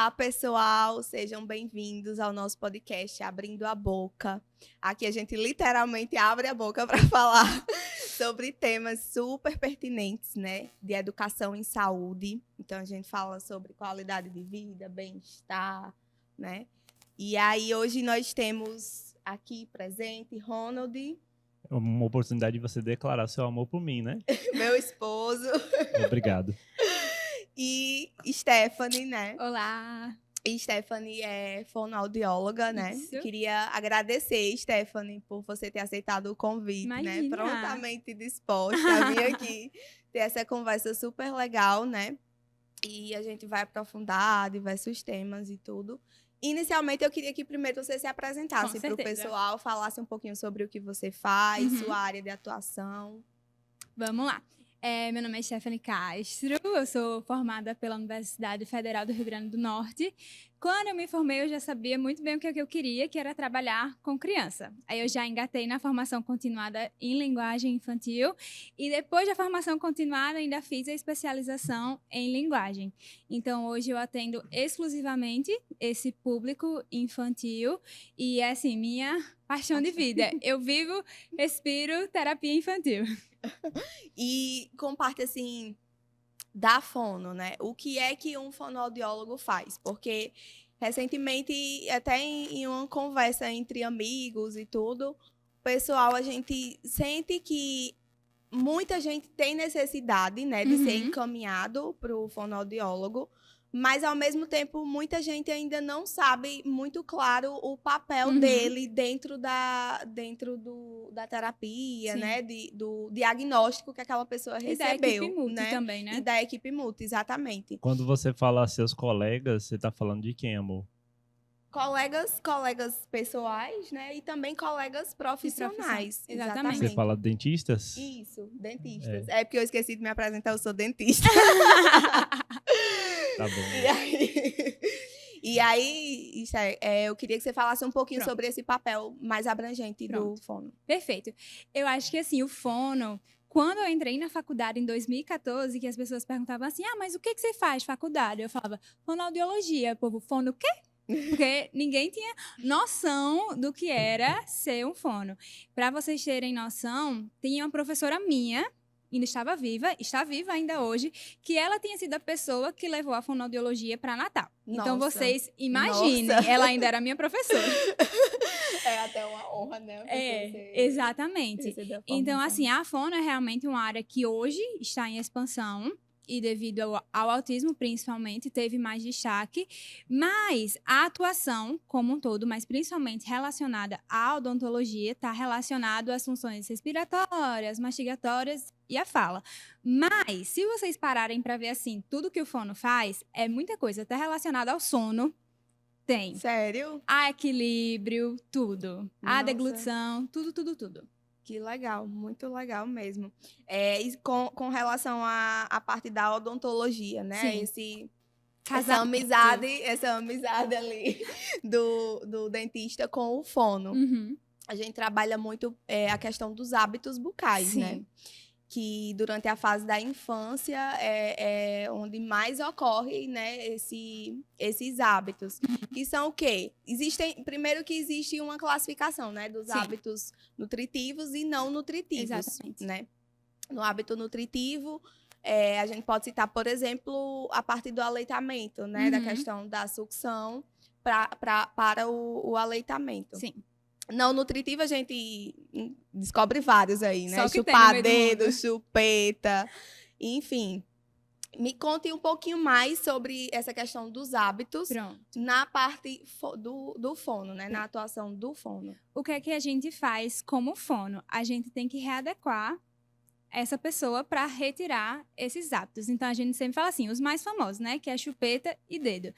Olá, pessoal, sejam bem-vindos ao nosso podcast Abrindo a Boca. Aqui a gente literalmente abre a boca para falar sobre temas super pertinentes, né, de educação em saúde. Então a gente fala sobre qualidade de vida, bem-estar, né? E aí hoje nós temos aqui presente Ronald, Uma oportunidade de você declarar seu amor por mim, né? meu esposo, Obrigado. e Stephanie, né? Olá! E Stephanie é fonoaudióloga, né? Isso. Queria agradecer, Stephanie, por você ter aceitado o convite, né? Imagina. Prontamente disposta a vir aqui ter essa conversa super legal, né? E a gente vai aprofundar diversos temas e tudo. Inicialmente, eu queria que primeiro você se apresentasse para o pessoal, falasse um pouquinho sobre o que você faz, sua área de atuação. Vamos lá. Meu nome é Stephanie Castro, eu sou formada pela Universidade Federal do Rio Grande do Norte. Quando eu me formei, eu já sabia muito bem o que eu queria, que era trabalhar com criança. Aí eu já engatei na formação continuada em linguagem infantil e depois da formação continuada ainda fiz a especialização em linguagem. Então hoje eu atendo exclusivamente esse público infantil e é assim, minha paixão de vida. Eu vivo, respiro terapia infantil. E com parte, assim, da fono, né? O que é que um fonoaudiólogo faz? Porque, recentemente, até em uma conversa entre amigos e tudo, pessoal, a gente sente que muita gente tem necessidade, né, de ser encaminhado para o fonoaudiólogo, mas, ao mesmo tempo, muita gente ainda não sabe muito claro o papel dele dentro da terapia, né? Do diagnóstico que aquela pessoa recebeu. E da equipe multi, né? também, né? E da equipe multi, exatamente. Quando você fala seus colegas, você tá falando de quem, amor? Colegas pessoais, né? E também colegas profissionais. Exatamente. Você fala dentistas? Isso, dentistas. É porque eu esqueci de me apresentar, eu sou dentista. Tá bom. E aí, eu queria que você falasse um pouquinho sobre esse papel mais abrangente do fono. Perfeito. Eu acho que, assim, o fono, quando eu entrei na faculdade em 2014, que as pessoas perguntavam assim, mas o que você faz faculdade? Eu falava, fonoaudiologia. O povo, fono o quê? Porque ninguém tinha noção do que era ser um fono. Para vocês terem noção, tinha uma professora minha, ainda estava viva, está viva ainda hoje, que ela tinha sido a pessoa que levou a fonoaudiologia para Natal. Nossa. Então, vocês imaginem, ela ainda era minha professora. É até uma honra, né? Exatamente. Então, assim, a fono é realmente uma área que hoje está em expansão, e devido ao autismo, principalmente, teve mais destaque. Mas a atuação como um todo, mas principalmente relacionada à odontologia, está relacionado às funções respiratórias, mastigatórias e a fala. Mas, se vocês pararem para ver, assim, tudo que o fono faz, é muita coisa. Está relacionado ao sono, tem. Sério? A equilíbrio, tudo. A Nossa. Deglutição, tudo. Que legal, muito legal mesmo. E com relação à parte da odontologia, né? Sim. Essa amizade ali do dentista com o fono. A gente trabalha muito a questão dos hábitos bucais, né? Que durante a fase da infância é onde mais ocorre, né, esses hábitos. Que são o quê? Primeiro que existe uma classificação, né, dos hábitos nutritivos e não nutritivos. Exatamente. Né? No hábito nutritivo, a gente pode citar, por exemplo, a parte do aleitamento, né, da questão da sucção para o aleitamento. Sim. Não nutritivo, a gente descobre vários aí, né? Só que chupar dedo, chupeta, enfim. Me conte um pouquinho mais sobre essa questão dos hábitos na parte do fono, né? Na atuação do fono. O que é que a gente faz como fono? A gente tem que readequar essa pessoa para retirar esses hábitos. Então, a gente sempre fala assim, os mais famosos, né? Que é chupeta e dedo.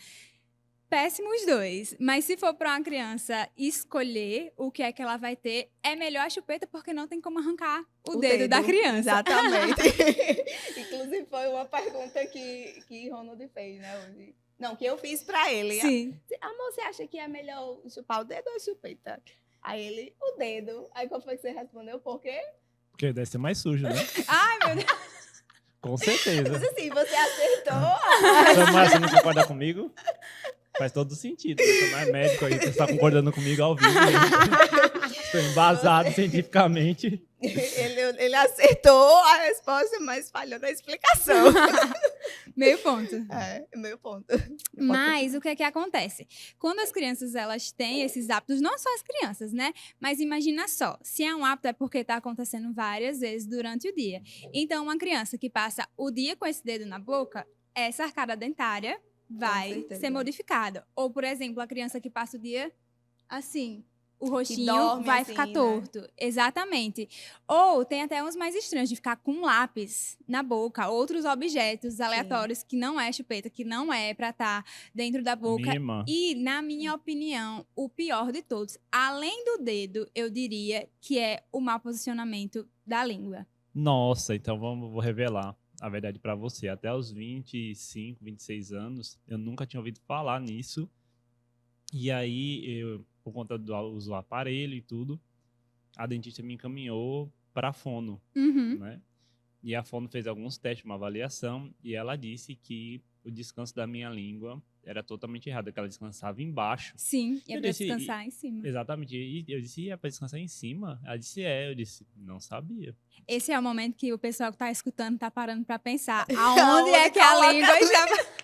Péssimos dois, mas se for para uma criança escolher o que é que ela vai ter, é melhor a chupeta porque não tem como arrancar o dedo da criança. Exatamente. Inclusive foi uma pergunta que Ronald fez, né, hoje. Não, que eu fiz para ele. Sim. Amor, você acha que é melhor chupar o dedo ou a chupeta? Aí ele, o dedo. Aí qual foi que você respondeu? Por quê? Porque deve ser mais sujo, né? Ai, meu Deus. Com certeza. Mas assim, você acertou. Samara, você não concorda comigo? Faz todo sentido. Você não é médico aí, você está concordando comigo ao vivo. Estou embasado cientificamente. Ele acertou a resposta, mas falhou na explicação. Meio ponto. Meio ponto. Mas o que é que acontece? Quando as crianças elas têm esses hábitos, não só as crianças, né? Mas imagina só, se é um hábito é porque está acontecendo várias vezes durante o dia. Então, uma criança que passa o dia com esse dedo na boca, essa arcada dentária vai ser modificada. Ou, por exemplo, a criança que passa o dia assim, o rostinho vai ficar torto. Né? Exatamente. Ou tem até uns mais estranhos de ficar com um lápis na boca, outros objetos aleatórios que não é chupeta, que não é pra estar dentro da boca. Mima. E, na minha opinião, o pior de todos, além do dedo, eu diria que é o mau posicionamento da língua. Nossa, então vou revelar a verdade pra você. Até os 25, 26 anos, eu nunca tinha ouvido falar nisso. E aí, por conta do uso do aparelho e tudo, a dentista me encaminhou para a fono, né? E a fono fez alguns testes, uma avaliação, e ela disse que o descanso da minha língua era totalmente errado, que ela descansava embaixo. Sim, e é para descansar em cima. Exatamente. E eu disse, é para descansar em cima? Ela disse, eu disse, não sabia. Esse é o momento que o pessoal que está escutando está parando para pensar, aonde é que a língua estava...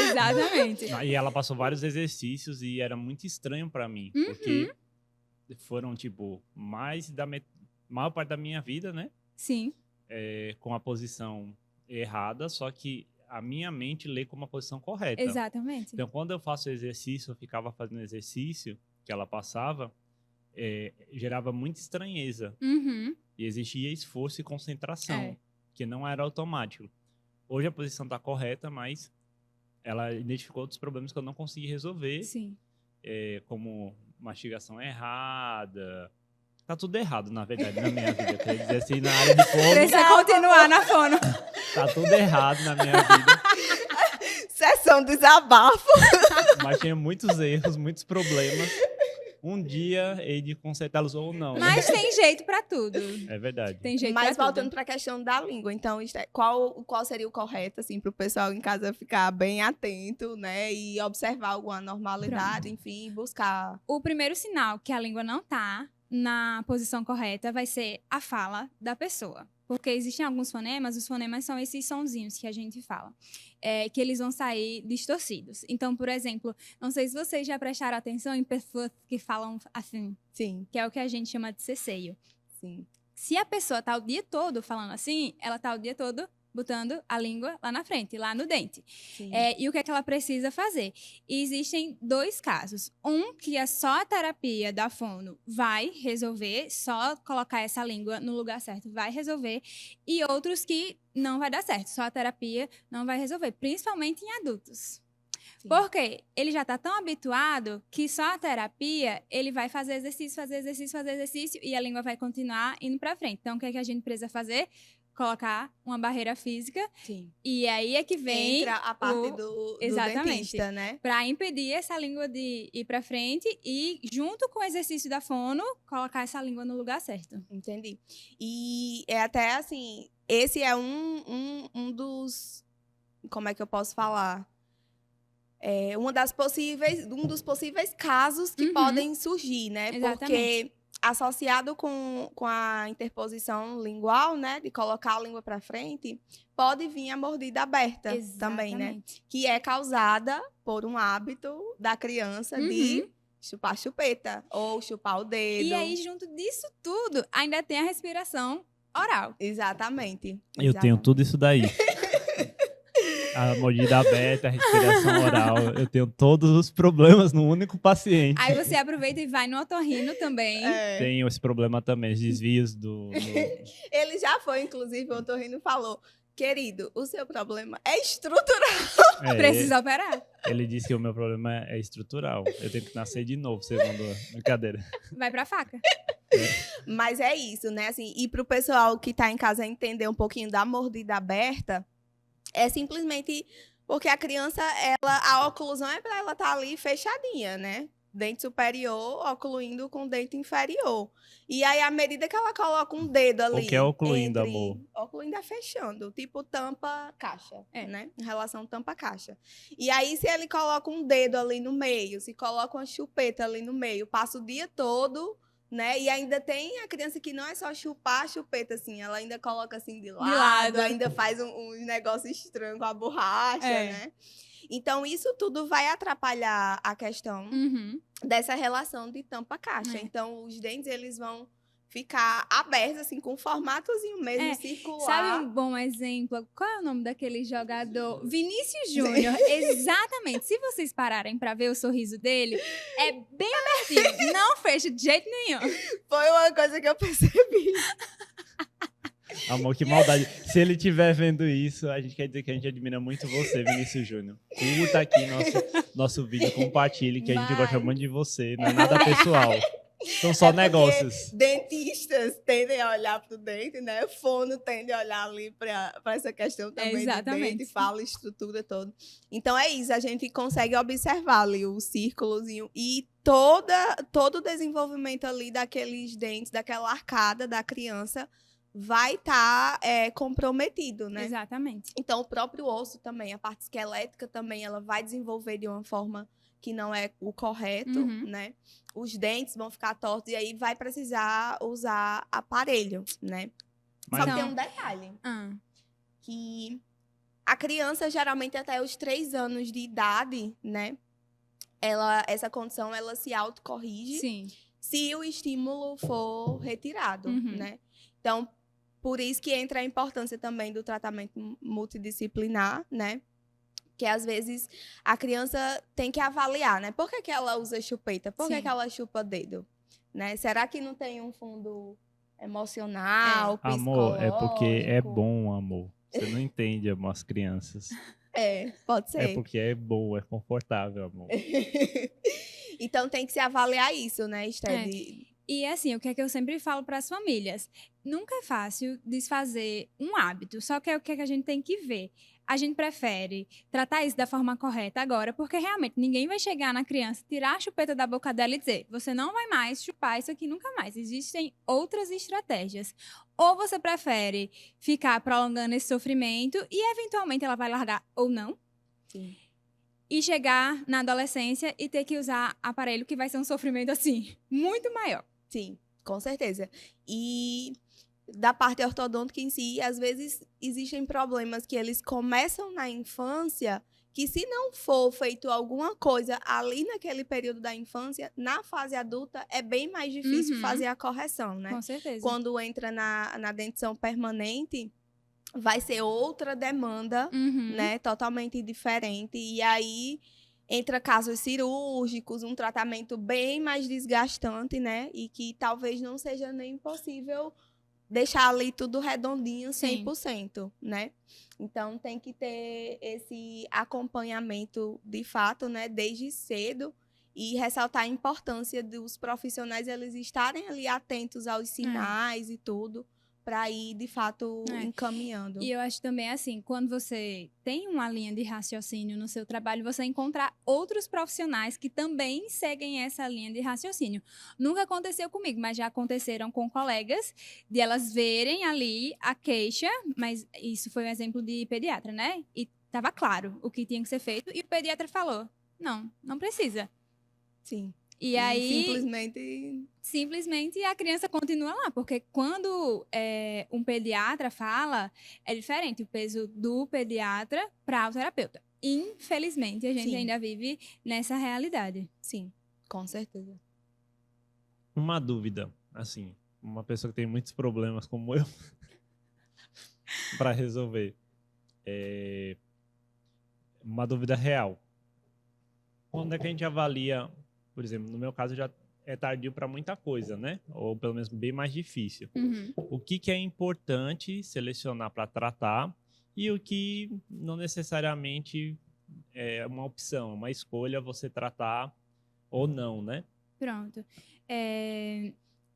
Exatamente. E ela passou vários exercícios e era muito estranho para mim, porque foram, tipo, maior parte da minha vida, né? Sim. Com a posição errada, só que a minha mente lê como a posição correta. Exatamente. Então, quando eu faço exercício, eu ficava fazendo exercício que ela passava, gerava muita estranheza. E existia esforço e concentração, que não era automático. Hoje a posição está correta, mas ela identificou outros problemas que eu não consegui resolver. Sim. Como mastigação errada. Tá tudo errado, na verdade, na minha vida. Quer dizer assim, na área de fono... Precisa continuar na fono. Tá tudo errado na minha vida. Sessão desabafo. Mas tinha muitos erros, muitos problemas. Um dia hei de consertá-los ou não. Mas tem jeito pra tudo. É verdade. Tem jeito Mas pra voltando tudo. para a questão da língua, então, qual seria o correto, assim, para o pessoal em casa ficar bem atento, né? E observar alguma anormalidade, enfim, buscar. O primeiro sinal que a língua não tá na posição correta vai ser a fala da pessoa. Porque existem alguns fonemas, os fonemas são esses sonzinhos que a gente fala, que eles vão sair distorcidos. Então, por exemplo, não sei se vocês já prestaram atenção em pessoas que falam assim. Sim. Que é o que a gente chama de ceceio. Sim. Se a pessoa tá o dia todo falando assim, ela tá o dia todo botando a língua lá na frente, lá no dente. E o que é que ela precisa fazer? E existem dois casos. Um, que é só a terapia da fono vai resolver, só colocar essa língua no lugar certo vai resolver. E outros que não vai dar certo, só a terapia não vai resolver, principalmente em adultos. Sim. Porque ele já está tão habituado que só a terapia, ele vai fazer exercício e a língua vai continuar indo para frente. Então, o que é que a gente precisa fazer? Colocar uma barreira física. Sim. E aí é que vem... Entra a parte do dentista, né? Para impedir essa língua de ir para frente e, junto com o exercício da fono, colocar essa língua no lugar certo. Entendi. E é até assim, esse é um dos... Como é que eu posso falar? Um dos possíveis casos que podem surgir, né? Exatamente. Porque associado com a interposição lingual, né? De colocar a língua para frente, pode vir a mordida aberta. Exatamente. Também, né? Que é causada por um hábito da criança de chupar chupeta ou chupar o dedo. E aí, junto disso tudo, ainda tem a respiração oral. Exatamente. Eu tenho tudo isso daí. A mordida aberta, a respiração oral. Eu tenho todos os problemas no único paciente. Aí você aproveita e vai no otorrino também. Tenho esse problema também, os desvios do... Ele já foi, inclusive, o otorrino falou: querido, o seu problema é estrutural. Precisa operar. Ele disse que o meu problema é estrutural. Eu tenho que nascer de novo, segundo a brincadeira. Vai pra faca. Mas é isso, né? Assim, e pro pessoal que tá em casa entender um pouquinho da mordida aberta, é simplesmente porque a criança, a oclusão é para ela estar ali fechadinha, né? dente superior ocluindo com o dente inferior. E aí, à medida que ela coloca um dedo ali... O que é ocluindo, amor? Ocluindo é fechando, tipo tampa-caixa, É. né? Em relação tampa-caixa. E aí, se ele coloca um dedo ali no meio, se coloca uma chupeta ali no meio, passa o dia todo, né? E ainda tem a criança que não é só chupar a chupeta, assim, ela ainda coloca assim de lado. Ainda faz um negócio estranho com a borracha, né? Então, isso tudo vai atrapalhar a questão dessa relação de tampa-caixa. Então, os dentes, eles vão ficar abertos, assim, com um formatozinho mesmo, circular. Sabe um bom exemplo? Qual é o nome daquele jogador? Vinícius Júnior. Exatamente. Se vocês pararem pra ver o sorriso dele, é bem abertinho. Não fecha de jeito nenhum. Foi uma coisa que eu percebi. Amor, que maldade. Se ele estiver vendo isso, a gente quer dizer que a gente admira muito você, Vinícius Júnior. Curta aqui nosso vídeo, compartilhe, que a gente gosta muito de você. Não é nada pessoal. São só negócios. Dentistas tendem a olhar para o dente, né? Fono tende a olhar ali para essa questão também do dente, fala, estrutura toda. Então é isso, a gente consegue observar ali o círculozinho e todo o desenvolvimento ali daqueles dentes, daquela arcada da criança vai estar comprometido, né? Exatamente. Então o próprio osso também, a parte esquelética também, ela vai desenvolver de uma forma que não é o correto, né? Os dentes vão ficar tortos e aí vai precisar usar aparelho, né? Só que tem um detalhe. Que a criança, geralmente, até os 3 anos de idade, né? Essa condição, ela se autocorrige se o estímulo for retirado, né? Então, por isso que entra a importância também do tratamento multidisciplinar, né? Que às vezes a criança tem que avaliar, né? Por que ela usa chupeta? Por que ela chupa dedo? Né? Será que não tem um fundo emocional, psicológico? Amor, é porque é bom, amor. Você não entende, amor, as crianças. Pode ser. É porque é bom, é confortável, amor. Então tem que se avaliar isso, né, Esther? E assim, o que é que eu sempre falo para as famílias? Nunca é fácil desfazer um hábito, só que é o que é que a gente tem que ver. A gente prefere tratar isso da forma correta agora, porque realmente ninguém vai chegar na criança, tirar a chupeta da boca dela e dizer: você não vai mais chupar isso aqui nunca mais. Existem outras estratégias. Ou você prefere ficar prolongando esse sofrimento e eventualmente ela vai largar ou não. Sim. E chegar na adolescência e ter que usar aparelho que vai ser um sofrimento, assim, muito maior. Sim, com certeza. E da parte ortodôntica em si, às vezes existem problemas que eles começam na infância, que se não for feito alguma coisa ali naquele período da infância, na fase adulta é bem mais difícil fazer a correção, né? Com certeza. Quando entra na dentição permanente, vai ser outra demanda, né? Totalmente diferente. E aí entra casos cirúrgicos, um tratamento bem mais desgastante, né? E que talvez não seja nem possível deixar ali tudo redondinho 100%, né? Então tem que ter esse acompanhamento de fato, né? Desde cedo. E ressaltar a importância dos profissionais eles estarem ali atentos aos sinais e tudo, para ir, de fato, encaminhando. E eu acho também, assim, quando você tem uma linha de raciocínio no seu trabalho, você encontrar outros profissionais que também seguem essa linha de raciocínio. Nunca aconteceu comigo, mas já aconteceram com colegas, de elas verem ali a queixa, mas isso foi um exemplo de pediatra, né? E estava claro o que tinha que ser feito, e o pediatra falou: não precisa. Sim. E aí, simplesmente a criança continua lá, porque quando um pediatra fala, é diferente o peso do pediatra para o terapeuta. Infelizmente, a gente ainda vive nessa realidade. Sim, com certeza. Uma dúvida, assim, uma pessoa que tem muitos problemas como eu para resolver. Uma dúvida real. Quando é que a gente avalia... Por exemplo, no meu caso já é tardio para muita coisa, né? Ou pelo menos bem mais difícil. O que é importante selecionar para tratar e o que não necessariamente é uma opção, uma escolha você tratar ou não, né? Pronto.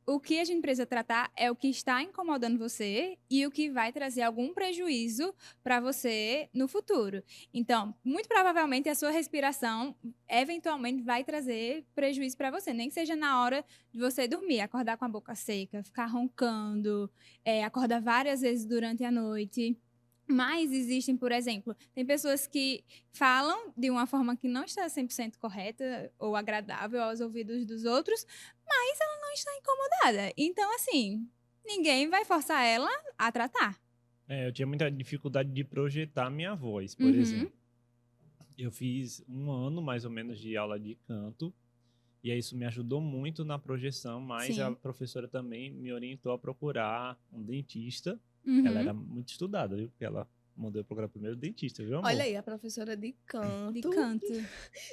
o que a gente precisa tratar é o que está incomodando você e o que vai trazer algum prejuízo para você no futuro. Então, muito provavelmente a sua respiração eventualmente vai trazer prejuízo para você, nem que seja na hora de você dormir, acordar com a boca seca, ficar roncando, acordar várias vezes durante a noite. Mas existem, por exemplo, tem pessoas que falam de uma forma que não está 100% correta ou agradável aos ouvidos dos outros, mas ela não está incomodada. Então, assim, ninguém vai forçar ela a tratar. Eu tinha muita dificuldade de projetar minha voz, por Uhum. exemplo. Eu fiz 1 ano, mais ou menos, de aula de canto. E aí isso me ajudou muito na projeção, mas Sim. a professora também me orientou a procurar um dentista. Uhum. Ela era muito estudada, viu? Porque ela mandou eu procurar primeiro dentista, viu, amor? Olha aí, a professora de canto. De canto.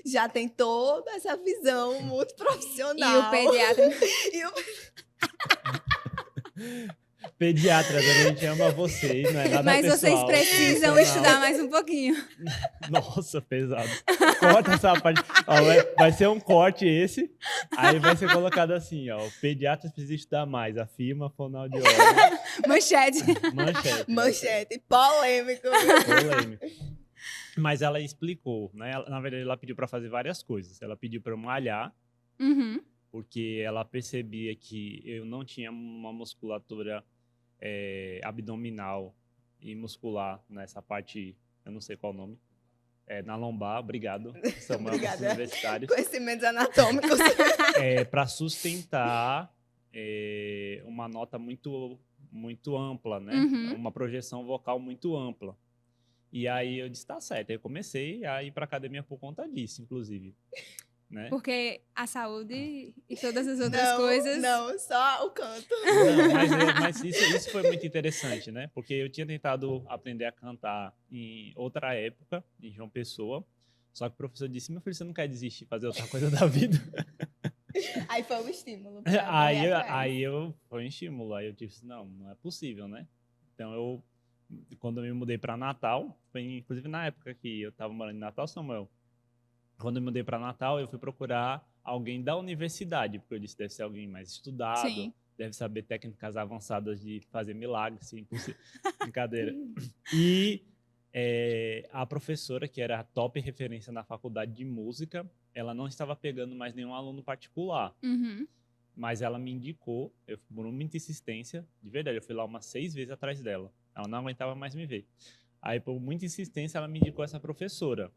Já tem toda essa visão muito E profissional. o pediatra. E o Pediatras, a gente ama vocês, não é nada Mas pessoal. vocês precisam profissional. estudar mais um pouquinho. Nossa, pesado. Corta essa parte. Ó, vai ser um corte esse. Aí vai ser colocado assim, ó. Pediatras precisam estudar mais. Afirma fonoaudiólogo. Manchete. Manchete. manchete, polêmico. Polêmico. Mas ela explicou, né? Na verdade, ela pediu para fazer várias coisas. Ela pediu para eu malhar, Uhum. porque ela percebia que eu não tinha uma musculatura abdominal e muscular nessa parte, eu não sei qual o nome, na lombar. Obrigado, Samuel, nossos Obrigada. universitários. Conhecimentos anatômicos. Para sustentar uma nota muito, muito ampla, né? Uhum. Uma projeção vocal muito ampla. E aí eu disse, tá certo. Aí eu comecei a ir para academia por conta disso, inclusive. Né? Porque a saúde e todas as outras coisas. Não, só o canto. Não, mas isso foi muito interessante, né? Porque eu tinha tentado aprender a cantar em outra época, em João Pessoa. Só que o professor disse, meu filho, você não quer desistir, fazer outra coisa da vida? Aí foi um estímulo. Foi um estímulo. Aí eu disse, não é possível, né? Então quando eu me mudei para Natal, foi inclusive na época que eu estava morando em Natal, Samuel. Quando eu me mudei para Natal, eu fui procurar alguém da universidade, porque eu disse, deve ser alguém mais estudado, Sim. deve saber técnicas avançadas de fazer milagres, sim, brincadeira. E a professora, que era a top referência na faculdade de música, ela não estava pegando mais nenhum aluno particular. Uhum. Mas ela me indicou, por muita insistência, de verdade, eu fui lá umas 6 vezes atrás dela. Ela não aguentava mais me ver. Aí, por muita insistência, ela me indicou essa professora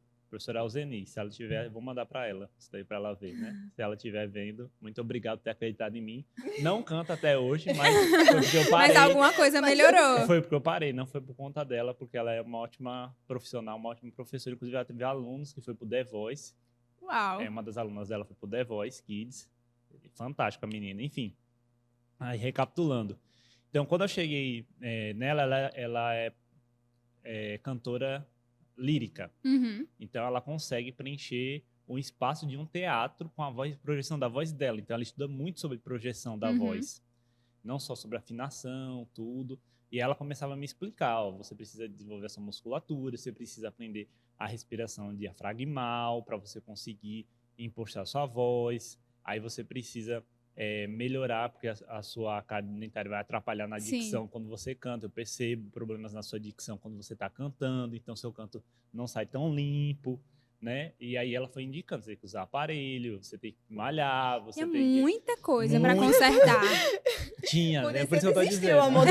Alzeni. Se ela tiver, vou mandar para ela, isso daí para ela ver, né? Se ela estiver vendo, muito obrigado por ter acreditado em mim. Não canta até hoje, mas foi porque eu parei. Mas alguma coisa melhorou. Foi porque eu parei, não foi por conta dela, porque ela é uma ótima profissional, uma ótima professora. Inclusive, ela teve alunos que foi pro The Voice. Uau. Uma das alunas dela foi pro The Voice Kids. Fantástica a menina, enfim. Aí, recapitulando. Então, quando eu cheguei nela, ela é cantora lírica. Uhum. Então, ela consegue preencher o espaço de um teatro com a projeção da voz dela. Então, ela estuda muito sobre projeção da voz. Não só sobre afinação, tudo. E ela começava a me explicar, você precisa desenvolver essa musculatura, você precisa aprender a respiração diafragmal para você conseguir impostar sua voz. Aí você precisa melhorar, porque a sua carga dentária vai atrapalhar na dicção. Sim. Quando você canta. Eu percebo problemas na sua dicção quando você está cantando, então seu canto não sai tão limpo, né? E aí ela foi indicando, você tem que usar aparelho, você tem que malhar, você tem que... muita coisa para consertar. Tinha, por né? Por isso eu tô dizendo. Amor.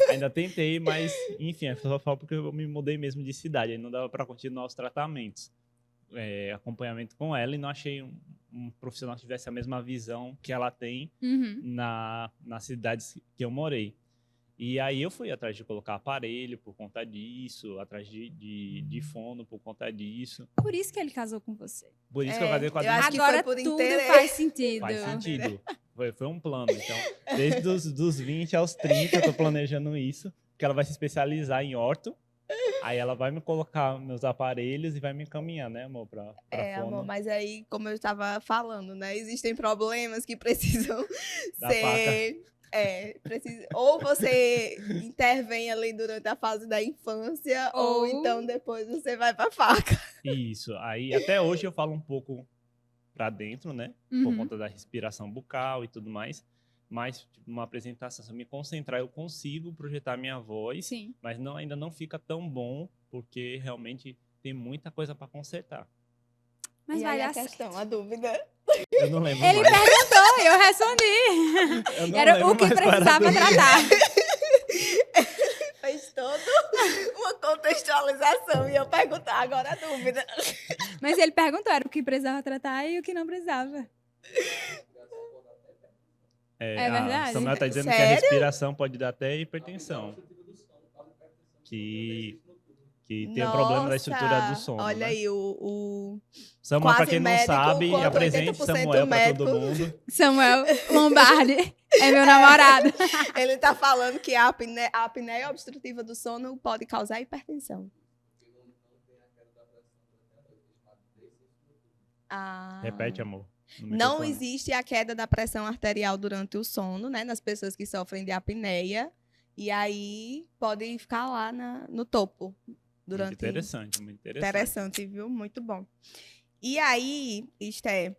ainda tentei, mas enfim, é só porque eu me mudei mesmo de cidade, aí não dava para continuar os tratamentos. Acompanhamento com ela, e não achei um profissional que tivesse a mesma visão que ela tem nas cidades que eu morei. E aí eu fui atrás de colocar aparelho por conta disso, atrás de fono por conta disso. Por isso que ele casou com você. Por isso que eu casei com a eu acho que Agora foi por tudo interesse. faz sentido. Faz sentido. Foi um plano. Então, desde dos 20 aos 30, eu tô planejando isso, que ela vai se especializar em orto. Aí ela vai me colocar meus aparelhos e vai me encaminhar, né, amor, pra fono. Amor, mas aí, como eu estava falando, né, existem problemas que precisam ser... ou você intervém ali durante a fase da infância, ou então depois você vai pra faca. Isso. Aí, até hoje eu falo um pouco para dentro, né? Por Uhum. conta da respiração bucal e tudo mais. Mas, tipo, numa apresentação, se eu me concentrar, eu consigo projetar minha voz, Sim. mas ainda não fica tão bom, porque realmente tem muita coisa para consertar. Mas e vai aí dar a certo. questão, a dúvida. Eu não lembro Ele mais. perguntou e eu respondi. Eu não Era lembro o que mais qual era a precisava dúvida. tratar. Fez toda uma contextualização e eu perguntar agora a dúvida. Mas ele perguntou, era o que precisava tratar e o que não precisava. É A verdade? Samuel está dizendo que a Sério? respiração pode dar até hipertensão. Que tem um problema da estrutura do sono, olha né? aí, o Samuel, para quase quem não médico, sabe, quanto apresente 80% Samuel para todo médico. mundo. Samuel Lombardi é meu namorado. Ele tá falando que a apneia obstrutiva do sono pode causar hipertensão. Repete, amor. no Não microfone. existe a queda da pressão arterial durante o sono, né? Nas pessoas que sofrem de apneia. E aí pode ficar lá no topo. Muito interessante, muito interessante. Interessante, viu? Muito bom. E aí, Esté,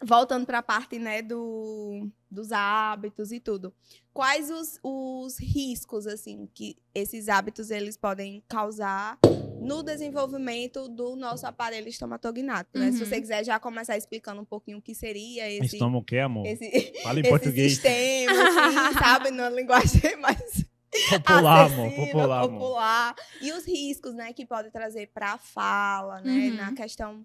voltando para a parte, né, dos hábitos e tudo. Quais os riscos, assim, que esses hábitos eles podem causar no desenvolvimento do nosso aparelho estomatognático, né? Se você quiser já começar explicando um pouquinho o que seria esse... Estômago o quê, amor? Fala em esse português. sistema, assim, sabe? Numa linguagem mais Popular, amor. acessível, Popular. popular. E os riscos, né, que pode trazer para a fala, né? Na questão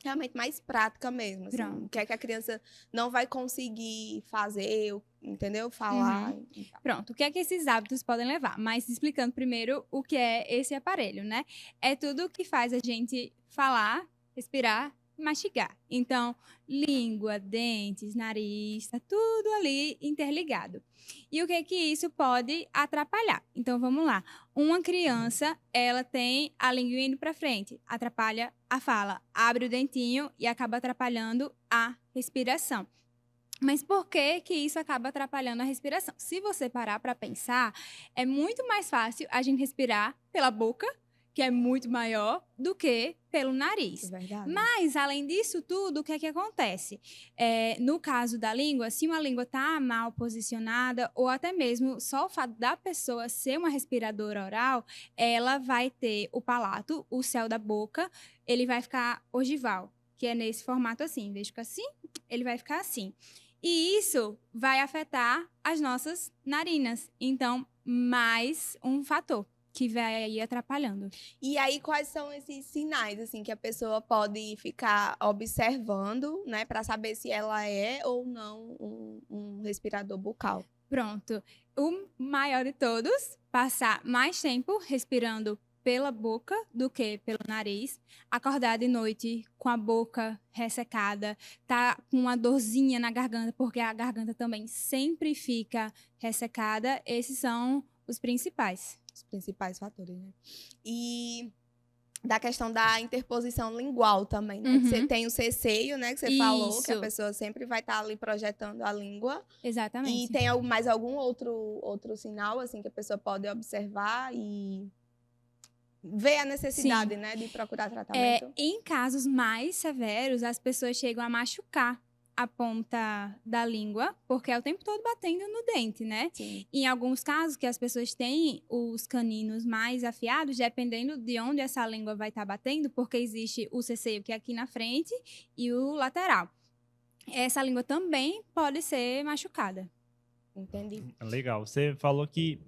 realmente mais prática mesmo. Assim, o que é que a criança não vai conseguir fazer, entendeu? Falar. E tal. Pronto, o que é que esses hábitos podem levar? Mas explicando primeiro o que é esse aparelho, né? É tudo que faz a gente falar, respirar, mastigar. Então, língua, dentes, nariz, tá tudo ali interligado. E o que é que isso pode atrapalhar? Então, vamos lá. Uma criança, ela tem a língua indo para frente, atrapalha a fala, abre o dentinho e acaba atrapalhando a respiração. Mas por que que isso acaba atrapalhando a respiração? Se você parar para pensar, é muito mais fácil a gente respirar pela boca, que é muito maior, do que pelo nariz. É verdade. Mas, além disso tudo, o que é que acontece? No caso da língua, se uma língua está mal posicionada, ou até mesmo só o fato da pessoa ser uma respiradora oral, ela vai ter o palato, o céu da boca, ele vai ficar ogival, que é nesse formato assim. Em vez de ficar assim, ele vai ficar assim. E isso vai afetar as nossas narinas. Então, mais um fator que vai aí atrapalhando. E aí, quais são esses sinais, assim, que a pessoa pode ficar observando, né, para saber se ela é ou não um respirador bucal? Pronto. O maior de todos, passar mais tempo respirando pela boca do que pelo nariz, acordar de noite com a boca ressecada, tá com uma dorzinha na garganta, porque a garganta também sempre fica ressecada. Esses são os principais. Os principais fatores, né? E da questão da interposição lingual também, né? Que você tem o ceceio, né? Que você falou, que a Isso. pessoa sempre vai estar ali projetando a língua. Exatamente. E tem mais algum outro sinal, assim, que a pessoa pode observar e ver a necessidade, né? De procurar tratamento? Em casos mais severos, as pessoas chegam a machucar a ponta da língua, porque é o tempo todo batendo no dente, né? Sim. Em alguns casos que as pessoas têm os caninos mais afiados, dependendo de onde essa língua vai estar batendo, porque existe o ceceio que é aqui na frente e o lateral. Essa língua também pode ser machucada. Entendi. Legal. Você falou que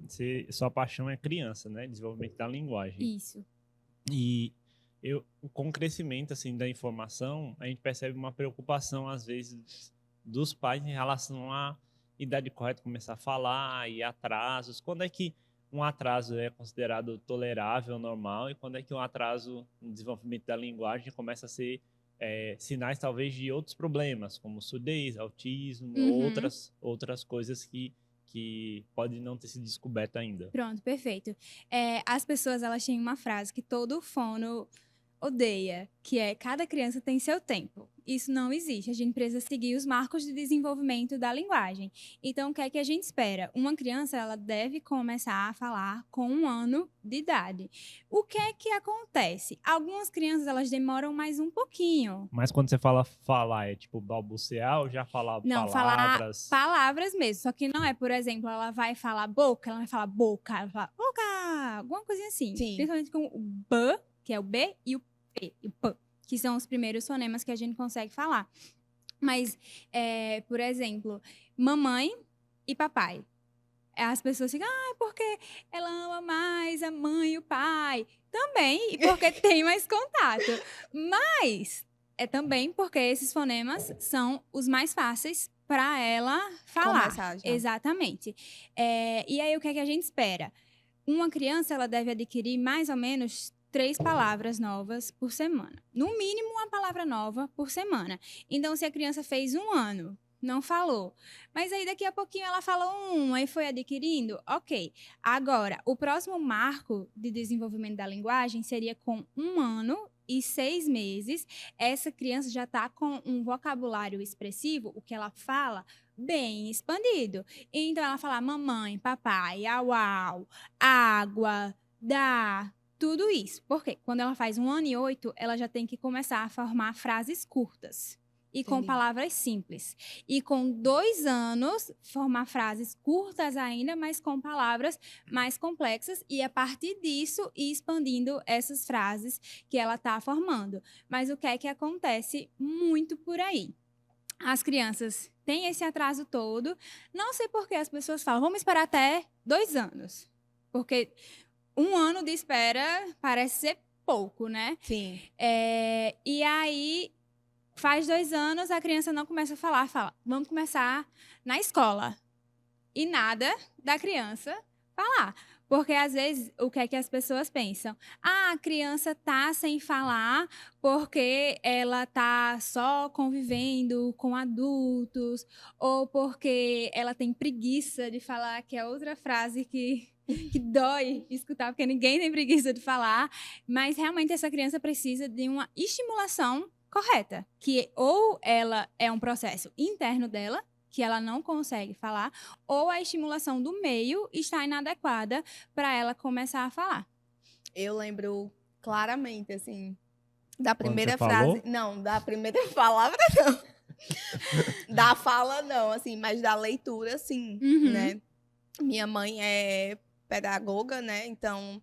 sua paixão é criança, né? Desenvolvimento da linguagem. Isso. E com o crescimento assim, da informação, a gente percebe uma preocupação, às vezes, dos pais em relação à idade correta, começar a falar e atrasos. Quando é que um atraso é considerado tolerável, normal, e quando é que um atraso no desenvolvimento da linguagem começa a ser sinais, talvez, de outros problemas, como surdez, autismo, outras coisas que podem não ter sido descobertas ainda. Pronto, perfeito. As pessoas, elas têm uma frase que todo fono odeia, que é cada criança tem seu tempo. Isso não existe. A gente precisa seguir os marcos de desenvolvimento da linguagem. Então, o que é que a gente espera? Uma criança, ela deve começar a falar com 1 ano de idade. O que é que acontece? Algumas crianças, elas demoram mais um pouquinho. Mas quando você fala falar, é tipo balbuciar ou já falar Não, palavras? falar palavras mesmo. Só que não é, por exemplo, ela vai falar boca, ela vai falar boca, ela vai falar boca, alguma coisinha assim. Sim. Principalmente com o B, que é o B, e o P, e o P, que são os primeiros fonemas que a gente consegue falar. Mas, por exemplo, mamãe e papai. As pessoas ficam, porque ela ama mais a mãe e o pai. Também, e porque tem mais contato. Mas é também porque esses fonemas são os mais fáceis para ela falar. Começar já. Exatamente. E aí, o que é que a gente espera? Uma criança, ela deve adquirir mais ou menos 3 palavras novas por semana. No mínimo, uma palavra nova por semana. Então, se a criança fez 1 ano, não falou. Mas aí, daqui a pouquinho, ela falou 1, aí foi adquirindo. Ok. Agora, o próximo marco de desenvolvimento da linguagem seria com 1 ano e 6 meses. Essa criança já está com um vocabulário expressivo, o que ela fala, bem expandido. Então, ela fala mamãe, papai, au, au, água, dá, tudo isso. Por quê? Quando ela faz 1 ano e 8, ela já tem que começar a formar frases curtas. E com Entendi. palavras simples. E com 2 anos, formar frases curtas ainda, mas com palavras mais complexas. E a partir disso, ir expandindo essas frases que ela está formando. Mas o que é que acontece muito por aí? As crianças têm esse atraso todo. Não sei por que as pessoas falam, vamos esperar até 2 anos. Porque 1 ano de espera parece ser pouco, né? Sim. E aí, faz 2 anos, a criança não começa a falar, fala, vamos começar na escola. E nada da criança falar. Porque, às vezes, o que é que as pessoas pensam? A criança tá sem falar porque ela tá só convivendo com adultos, ou porque ela tem preguiça de falar, que é outra frase que dói escutar, porque ninguém tem preguiça de falar. Mas, realmente, essa criança precisa de uma estimulação correta, que ou ela é um processo interno dela, que ela não consegue falar, ou a estimulação do meio está inadequada para ela começar a falar. Eu lembro claramente, assim, da Quando primeira você frase. falou? Não, da primeira palavra, não. Da fala, não, assim, mas da leitura, sim, Uhum. né? Minha mãe é pedagoga, né? Então,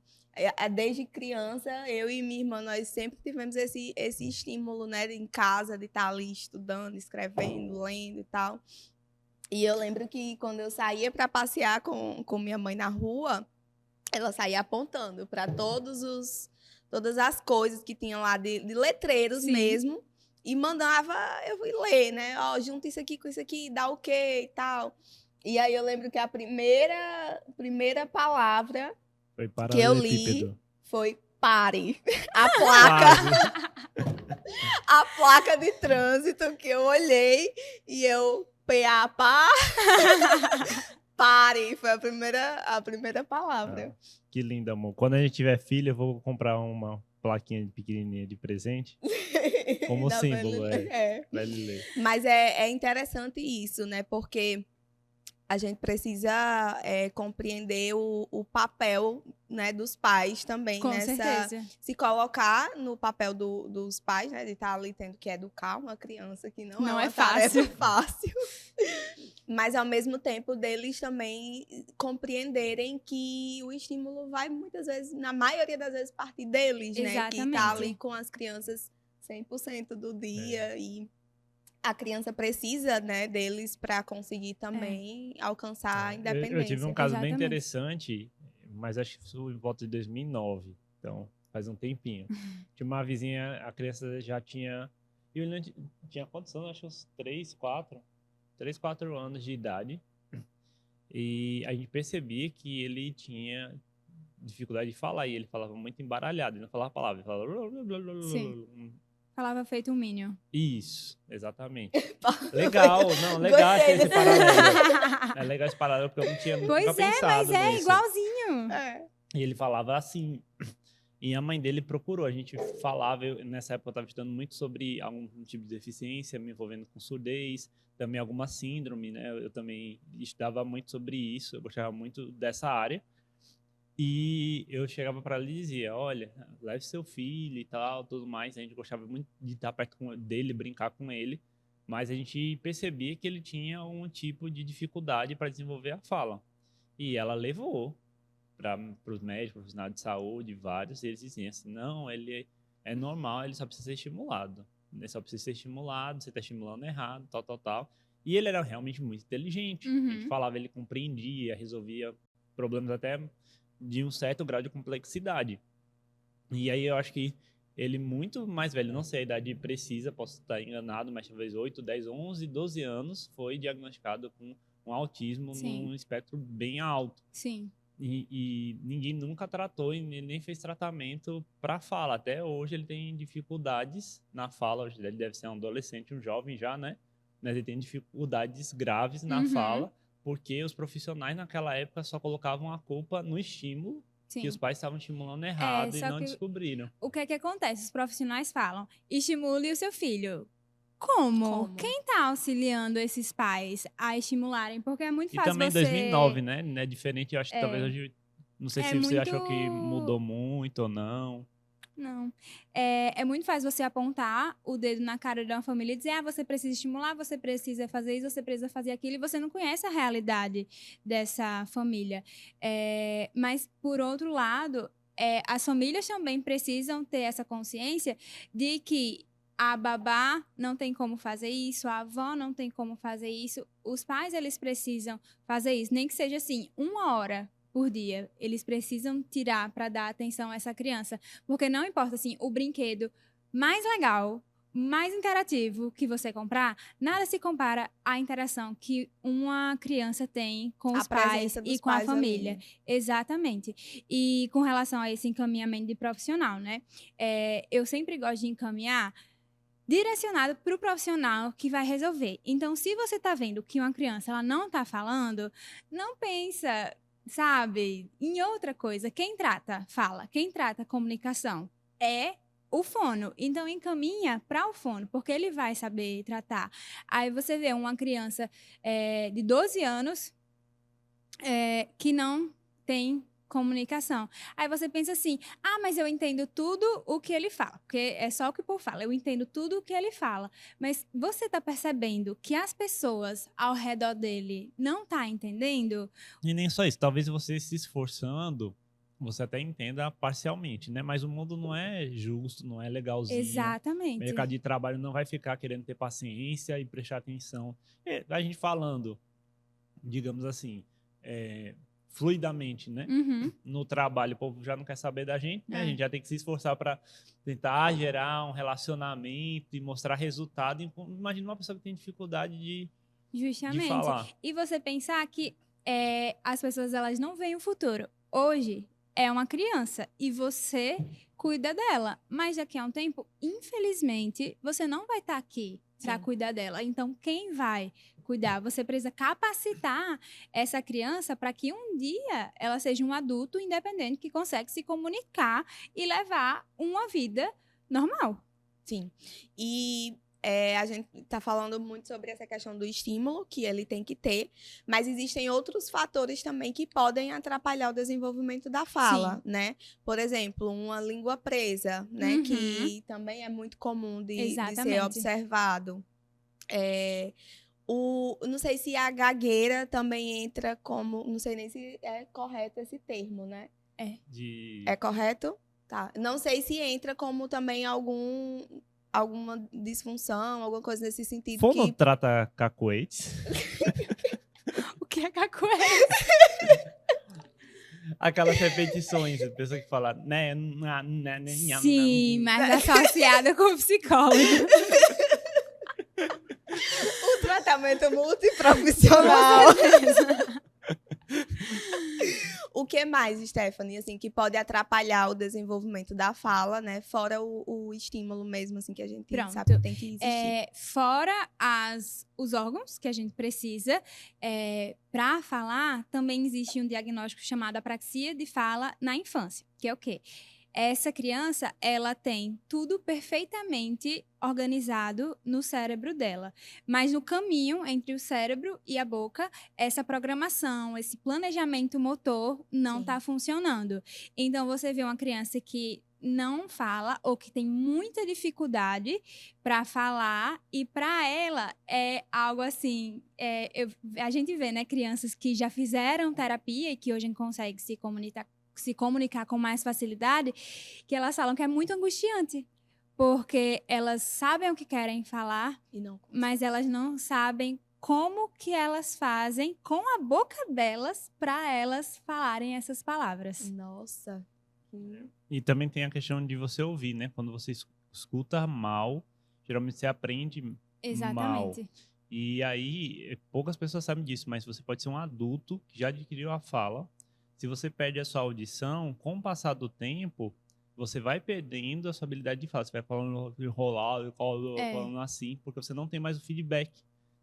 desde criança, eu e minha irmã, nós sempre tivemos esse estímulo, né? Em casa, de estar ali estudando, escrevendo, lendo e tal. E eu lembro que quando eu saía para passear com minha mãe na rua, ela saía apontando para todas as coisas que tinham lá de letreiros Sim. mesmo. E mandava eu ir ler, né? Ó, junta isso aqui com isso aqui, dá o quê e tal. E aí eu lembro que a primeira palavra Foi que eu li paralelepípedo. foi pare. A placa, Quase. a placa de trânsito que eu olhei e eu pá, pare. Foi a primeira palavra. Que lindo, amor. Quando a gente tiver filho, eu vou comprar uma plaquinha pequenininha de presente. Como Dá pra símbolo, ele- é. pra ele ler. Mas é interessante isso, né? Porque a gente precisa compreender o papel, né, dos pais também Com nessa. certeza. Se colocar no papel dos pais, né? De estar ali tendo que educar uma criança que não Não é é uma tarefa fácil. fácil. Mas, ao mesmo tempo, deles também compreenderem que o estímulo vai, muitas vezes, na maioria das vezes, partir deles, né? Que tá Exatamente. ali com as crianças 100% do dia e a criança precisa, né, deles para conseguir também alcançar a independência. Eu tive um caso bem Exatamente. interessante, mas acho que isso em volta de 2009. Então, faz um tempinho. Tinha uma vizinha, a criança já tinha... E ele tinha quantos anos? Acho que uns 3, 4 anos de idade. E a gente percebia que ele tinha dificuldade de falar. E ele falava muito embaralhado. Ele não falava a palavra. Ele falava... Sim. Falava feito um Minion. Isso, exatamente. Legal, não, legal Gostei esse desse- paralelo. É legal esse paralelo porque eu não tinha Pois nunca é, pensado mas é nisso. igualzinho. É. E ele falava assim. E a mãe dele procurou. A gente falava, nessa época eu estava estudando muito sobre algum tipo de deficiência, me envolvendo com surdez, também alguma síndrome, né? Eu também estudava muito sobre isso, eu gostava muito dessa área. E eu chegava para ela e dizia, olha, leve seu filho e tal, tudo mais. A gente gostava muito de estar perto dele, brincar com ele, mas a gente percebia que ele tinha um tipo de dificuldade para desenvolver a fala. E ela levou para os médicos, profissionais de saúde, vários, e eles diziam assim, não, ele é normal, ele só precisa ser estimulado. Ele só precisa ser estimulado, você está estimulando errado, tal, tal, tal. E ele era realmente muito inteligente. A gente falava, ele compreendia, resolvia problemas até de um certo grau de complexidade. E aí eu acho que ele muito mais velho, não sei a idade precisa, posso estar enganado, mas talvez 8, 10, 11, 12 anos, foi diagnosticado com um autismo Sim. num espectro bem alto. Sim. E ninguém nunca tratou e nem fez tratamento para fala. Até hoje ele tem dificuldades na fala. Hoje ele deve ser um adolescente, um jovem já, né? Mas ele tem dificuldades graves na fala, porque os profissionais naquela época só colocavam a culpa no estímulo que os pais estavam estimulando errado e não descobriram. O que é que acontece? Os profissionais falam, estimule o seu filho. Como? Quem está auxiliando esses pais a estimularem? Porque é muito fácil E também você... 2009, né? Não é diferente, eu acho que talvez hoje... Não sei se você achou que mudou muito ou não. Não. É muito fácil você apontar o dedo na cara de uma família e dizer, você precisa estimular, você precisa fazer isso, você precisa fazer aquilo, e você não conhece a realidade dessa família. Mas, por outro lado, as famílias também precisam ter essa consciência de que a babá não tem como fazer isso, a avó não tem como fazer isso, os pais, eles precisam fazer isso, nem que seja assim, 1 hora por dia, eles precisam tirar para dar atenção a essa criança, porque não importa, assim, o brinquedo mais legal, mais interativo que você comprar, nada se compara à interação que uma criança tem com os pais e com a família. Ali. Exatamente. E com relação a esse encaminhamento de profissional, né? Eu sempre gosto de encaminhar direcionado para o profissional que vai resolver. Então, se você está vendo que uma criança ela não está falando, não pensa, sabe, em outra coisa. Quem trata fala, quem trata comunicação é o fono. Então, encaminha para o fono, porque ele vai saber tratar. Aí você vê uma criança de 12 anos que não tem comunicação. Aí você pensa assim, mas eu entendo tudo o que ele fala, porque é só o que o povo fala, eu entendo tudo o que ele fala, mas você tá percebendo que as pessoas ao redor dele não tá entendendo? E nem só isso, talvez você se esforçando, você até entenda parcialmente, né? Mas o mundo não é justo, não é legalzinho. Exatamente. O mercado de trabalho não vai ficar querendo ter paciência e prestar atenção. A gente falando, digamos assim, fluidamente, né? No trabalho, o povo já não quer saber da gente, né? A gente já tem que se esforçar para tentar gerar um relacionamento e mostrar resultado. Imagina uma pessoa que tem dificuldade de falar. E você pensar que as pessoas elas não veem o futuro. Hoje é uma criança e você cuida dela, mas daqui a um tempo, infelizmente, você não vai estar aqui para cuidar dela. Então, quem vai cuidar? Você precisa capacitar essa criança para que um dia ela seja um adulto independente que consegue se comunicar e levar uma vida normal. Sim. E a gente está falando muito sobre essa questão do estímulo que ele tem que ter, mas existem outros fatores também que podem atrapalhar o desenvolvimento da fala, né? Por exemplo, uma língua presa, né? Que também é muito comum de ser observado. Não sei se a gagueira também entra como... Não sei nem se é correto esse termo, né? É correto? Tá. Não sei se entra como também alguma disfunção, alguma coisa nesse sentido. Fono trata cacoetes? O que é cacoete? Aquelas repetições, a pessoa que fala... Sim, mas associada com o psicólogo. O tratamento multiprofissional. O que mais, Stephanie, assim, que pode atrapalhar o desenvolvimento da fala, né? Fora o estímulo mesmo, assim, que a gente sabe que tem que existir. Fora os órgãos que a gente precisa para falar, também existe um diagnóstico chamado apraxia de fala na infância, que é o quê? essa criança, ela tem tudo perfeitamente organizado no cérebro dela. Mas no caminho entre o cérebro e a boca, essa programação, esse planejamento motor não Sim. está funcionando. Então, você vê uma criança que não fala ou que tem muita dificuldade para falar e para ela é algo assim, a gente vê, né, crianças que já fizeram terapia e que hoje conseguem se comunicar com mais facilidade, que elas falam que é muito angustiante, porque elas sabem o que querem falar, E não mas elas não sabem como que elas fazem com a boca delas para elas falarem essas palavras. Nossa. E também tem a questão de você ouvir, né? Quando você escuta mal, geralmente você aprende mal. Exatamente. E aí, poucas pessoas sabem disso, mas você pode ser um adulto que já adquiriu a fala. Se você perde a sua audição, com o passar do tempo, você vai perdendo a sua habilidade de falar. Você vai falando enrolado, falando assim, porque você não tem mais o feedback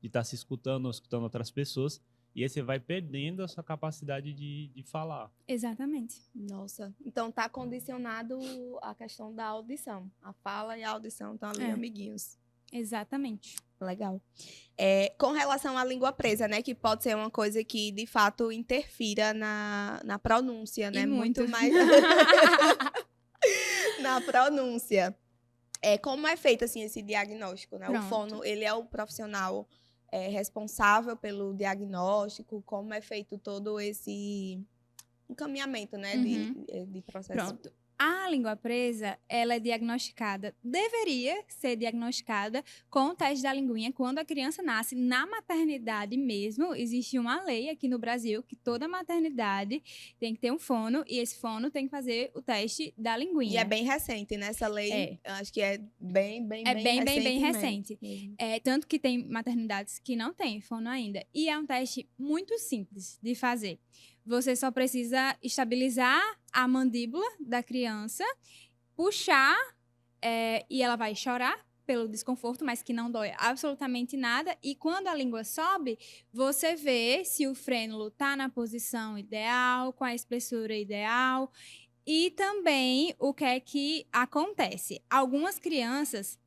de estar se escutando ou escutando outras pessoas. E aí você vai perdendo a sua capacidade de falar. Exatamente. Nossa. Então tá condicionado a questão da audição. A fala e a audição estão ali, amiguinhos. Exatamente. Legal. Com relação à língua presa, né? Que pode ser uma coisa que, de fato, interfira na pronúncia, né? E muito. mais na pronúncia. Como é feito, assim, esse diagnóstico, né? Pronto. O fono, ele é o profissional responsável pelo diagnóstico. Como é feito todo esse encaminhamento, né? De processo. Pronto. A língua presa, ela é diagnosticada, deveria ser diagnosticada com o teste da linguinha quando a criança nasce. Na maternidade mesmo, existe uma lei aqui no Brasil que toda maternidade tem que ter um fono e esse fono tem que fazer o teste da linguinha. E é bem recente, né? Essa lei, eu acho que é bem recente. Tanto que tem maternidades que não têm fono ainda. E é um teste muito simples de fazer. Você só precisa estabilizar a mandíbula da criança, puxar, e ela vai chorar pelo desconforto, mas que não dói absolutamente nada. E quando a língua sobe, você vê se o frênulo está na posição ideal, com a espessura ideal. E também o que é que acontece? Algumas crianças,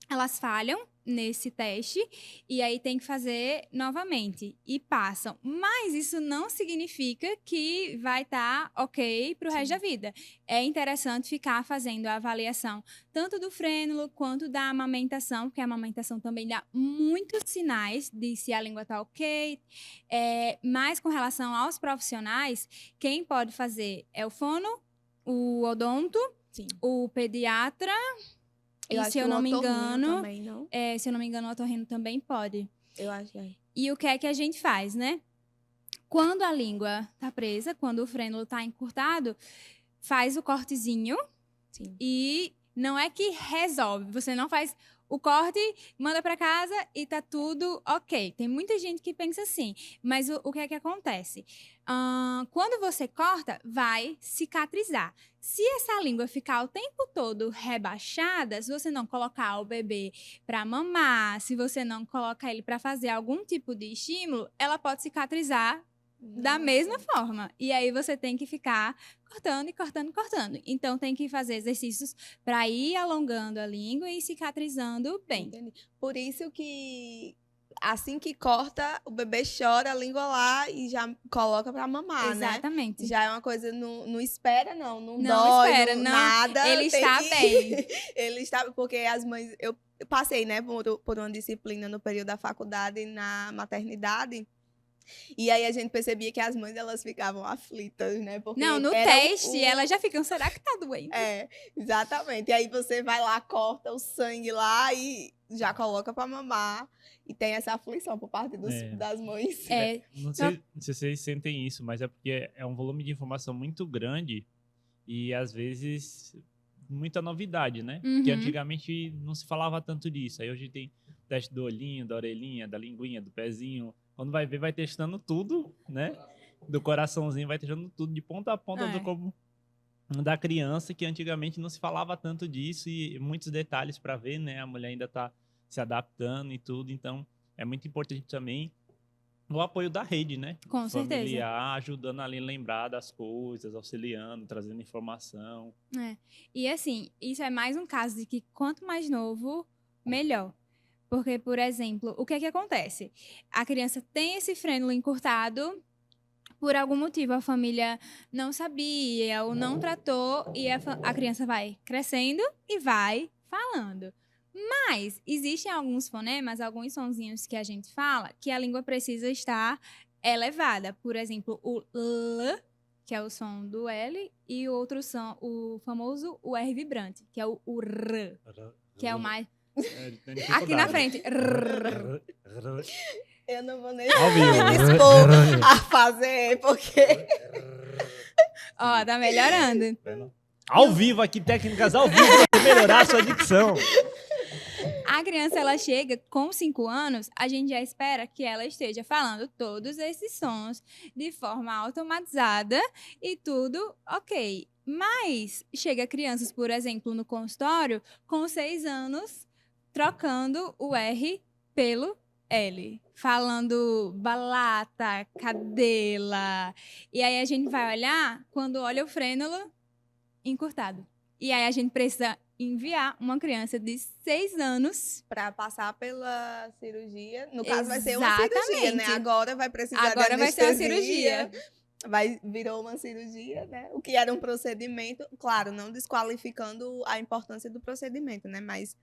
elas falham nesse teste e aí tem que fazer novamente e passam. Mas isso não significa que vai estar ok para o resto da vida. É interessante ficar fazendo a avaliação tanto do frênulo quanto da amamentação, porque a amamentação também dá muitos sinais de se a língua está ok. Mas com relação aos profissionais, quem pode fazer é o fono, o odonto, o pediatra. Eu acho se eu não me engano, também, não? Se eu não me engano, o otorrino também pode. Eu acho que é. E o que é que a gente faz, né? Quando a língua tá presa, quando o frênulo tá encurtado, faz o cortezinho. Sim. E não é que resolve. Você não faz o corte, manda para casa e tá tudo ok. Tem muita gente que pensa assim. Mas o que é que acontece? Quando você corta, vai cicatrizar. Se essa língua ficar o tempo todo rebaixada, se você não colocar o bebê para mamar, se você não colocar ele para fazer algum tipo de estímulo, ela pode cicatrizar da mesma forma. E aí você tem que ficar cortando e cortando e cortando. Então tem que fazer exercícios para ir alongando a língua e cicatrizando bem. Entendi. Por isso que assim que corta, o bebê chora a língua lá e já coloca para mamar, Exatamente. né? Já é uma coisa, não espera, não Não dói, espera, nada. Ele está bem. Ele está, porque as mães... Eu passei, né, por uma disciplina no período da faculdade na maternidade. E aí a gente percebia que as mães, elas ficavam aflitas, né? Porque no teste, elas já ficam, será que tá doendo? Exatamente. E aí você vai lá, corta o sangue lá e já coloca pra mamar. E tem essa aflição por parte das mães. Não sei se vocês sentem isso, mas é porque é um volume de informação muito grande e, às vezes, muita novidade, né? Porque antigamente não se falava tanto disso. Aí hoje tem teste do olhinho, da orelhinha, da linguinha, do pezinho. Quando vai ver, vai testando tudo, né? Do coraçãozinho, vai testando tudo de ponta a ponta do corpo da criança, que antigamente não se falava tanto disso e muitos detalhes para ver, né? A mulher ainda está se adaptando e tudo. Então, é muito importante também o apoio da rede, né? Com certeza. Familiar, ajudando ali a lembrar das coisas, auxiliando, trazendo informação. É. E assim, isso é mais um caso de que quanto mais novo, melhor. Porque, por exemplo, o que é que acontece? A criança tem esse frênulo encurtado, por algum motivo a família não sabia ou não tratou, e a criança vai crescendo e vai falando. Mas existem alguns fonemas, alguns sonzinhos que a gente fala, que a língua precisa estar elevada. Por exemplo, o L, que é o som do L, e o outro som, o famoso o R vibrante, que é o R, que é o mais... Aqui na frente. Rrr. Eu não vou nem Ao vivo. me dispor a fazer, porque... Ó, tá melhorando. Ao vivo aqui, técnicas ao vivo, para melhorar a sua dicção. A criança, ela chega com 5 anos, a gente já espera que ela esteja falando todos esses sons de forma automatizada e tudo ok. Mas chega crianças, por exemplo, no consultório, com 6 anos, trocando o R pelo L. Falando balata, cadela. E aí a gente vai olhar, quando olha o frênulo, encurtado. E aí a gente precisa enviar uma criança de 6 anos Para passar pela cirurgia. No caso, vai ser uma cirurgia, né? Exatamente. Agora vai precisar Agora de vai ser uma anestesia. cirurgia. Virou uma cirurgia, né? O que era um procedimento, claro, não desqualificando a importância do procedimento, né? Mas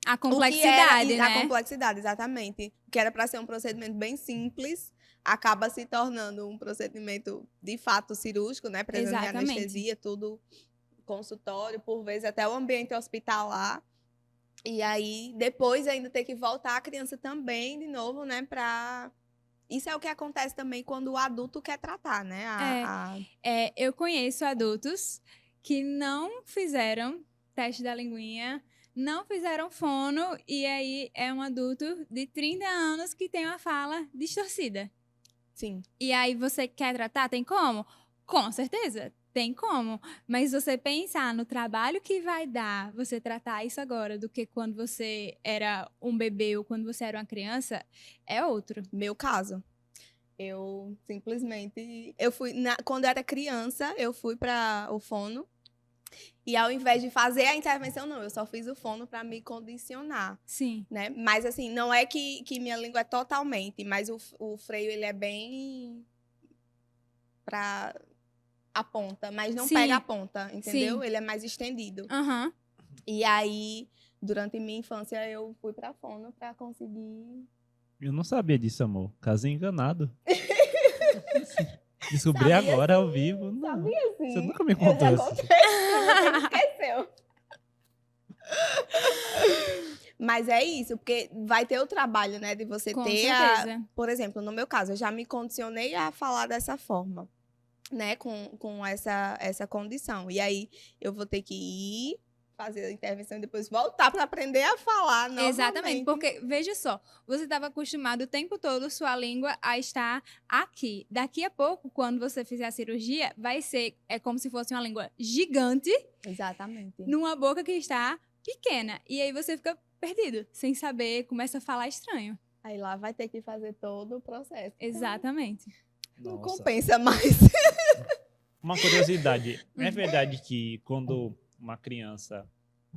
A o que complexidade, era, né? a complexidade, exatamente. O que era para ser um procedimento bem simples, acaba se tornando um procedimento de fato cirúrgico, né? Precisando de Exatamente. anestesia, tudo consultório, por vezes até o ambiente hospitalar. E aí, depois ainda ter que voltar a criança também, de novo, né? Isso é o que acontece também quando o adulto quer tratar, né? Eu conheço adultos que não fizeram teste da linguinha, não fizeram fono, e aí é um adulto de 30 anos que tem uma fala distorcida. Sim. E aí você quer tratar? Tem como? Com certeza, tem como. Mas você pensar no trabalho que vai dar você tratar isso agora do que quando você era um bebê ou quando você era uma criança, é outro. Meu caso. Eu simplesmente. Quando eu era criança, eu fui para o fono. E ao invés de fazer a intervenção, não, eu só fiz o fono para me condicionar, Sim. né? Mas assim, não é que minha língua é totalmente, mas o freio ele é bem para a ponta, mas não Sim. pega a ponta, entendeu? Sim. Ele é mais estendido. Aham. E aí, durante minha infância, eu fui para fono para conseguir. Eu não sabia disso, amor. Casei enganado. Descobri Sabia agora ao vivo. Não, Sabia sim. você nunca me contou Já isso. contei, você esqueceu. Mas é isso, porque vai ter o trabalho, né, de você Com ter certeza. Por exemplo, no meu caso, eu já me condicionei a falar dessa forma, né, com essa condição. E aí, eu vou ter que ir fazer a intervenção e depois voltar para aprender a falar novamente. Exatamente, porque veja só, você estava acostumado o tempo todo sua língua a estar aqui. Daqui a pouco, quando você fizer a cirurgia, é como se fosse uma língua gigante Exatamente. numa boca que está pequena. E aí você fica perdido, sem saber, começa a falar estranho. Aí lá vai ter que fazer todo o processo. Exatamente. Não Nossa. compensa mais. Uma curiosidade. É verdade que quando uma criança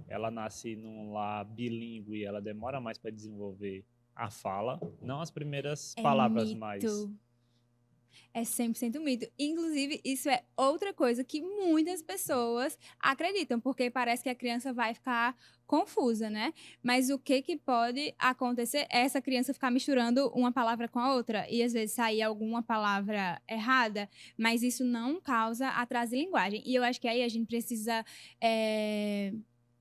ela nasce num lar bilíngue e ela demora mais para desenvolver a fala, não as primeiras palavras, mito. mas É 100% mito. Inclusive, isso é outra coisa que muitas pessoas acreditam, porque parece que a criança vai ficar confusa, né? Mas o que pode acontecer é essa criança ficar misturando uma palavra com a outra e às vezes sair alguma palavra errada, mas isso não causa atraso de linguagem. E eu acho que aí a gente precisa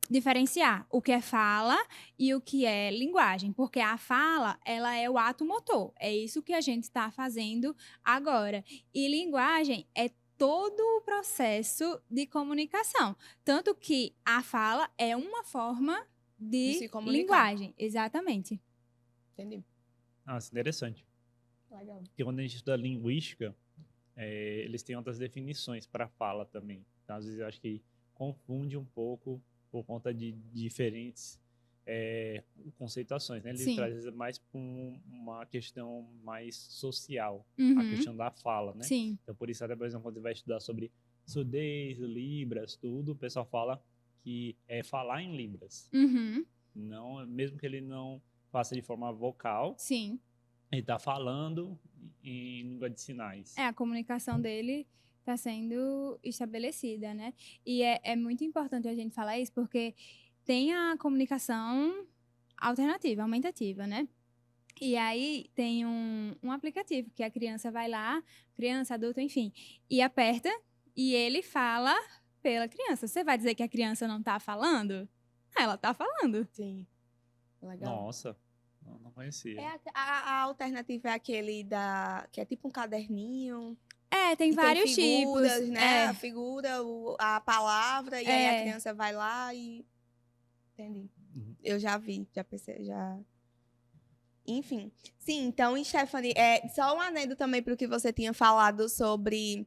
diferenciar o que é fala e o que é linguagem, porque a fala, ela é o ato motor, é isso que a gente está fazendo agora. E linguagem é todo o processo de comunicação, tanto que a fala é uma forma De de se comunicar. linguagem, exatamente. Entendi. nossa, interessante. Legal. Porque quando a gente estuda linguística, eles têm outras definições para fala também. Então, às vezes eu acho que confunde um pouco por conta de diferentes conceituações, né? Ele Sim. traz mais para uma questão mais social, a Uhum. questão da fala, né? Sim. Então, por isso, até, por exemplo, quando você vai estudar sobre surdez, libras, tudo, o pessoal fala que é falar em libras. Uhum. Não, mesmo que ele não faça de forma vocal, Sim. ele está falando em língua de sinais. A comunicação dele está sendo estabelecida, né? E é muito importante a gente falar isso, porque tem a comunicação alternativa, aumentativa, né? E aí tem um aplicativo que a criança vai lá, criança, adulto, enfim, e aperta e ele fala pela criança. Você vai dizer que a criança não tá falando? Ela tá falando. Sim. Legal. Nossa, não conhecia. A alternativa é aquele que é tipo um caderninho. Tem E vários tem figuras, tipos. né? A figura, a palavra, e aí a criança vai lá e... Entendi. Uhum. Eu já vi, já pensei, já... Enfim. Sim, então, Stephanie, só um adendo também para o que você tinha falado sobre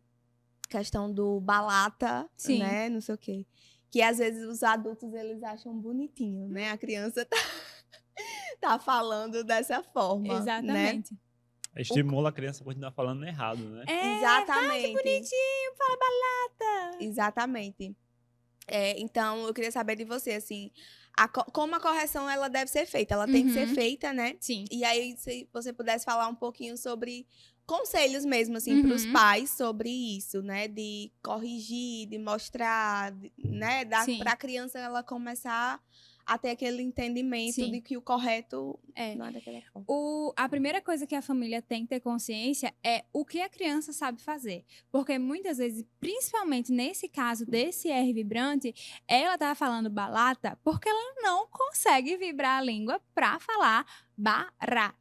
questão do balata, Sim. né? Não sei o quê. Que às vezes os adultos, eles acham bonitinho, né? A criança tá falando dessa forma, Exatamente. né? Estimula a criança a continuar falando errado, né? Exatamente. Que bonitinho, fala balata. Exatamente. Então, eu queria saber de você, assim, como a correção ela deve ser feita. Ela tem que ser feita, né? Sim. E aí, se você pudesse falar um pouquinho sobre conselhos mesmo, assim, para os pais sobre isso, né? De corrigir, de mostrar, né? Para a criança ela começar a ter aquele entendimento de que o correto não é daquela forma. A primeira coisa que a família tem que ter consciência é o que a criança sabe fazer. Porque muitas vezes, principalmente nesse caso desse R vibrante, ela tá falando balata porque ela não consegue vibrar a língua para falar barata.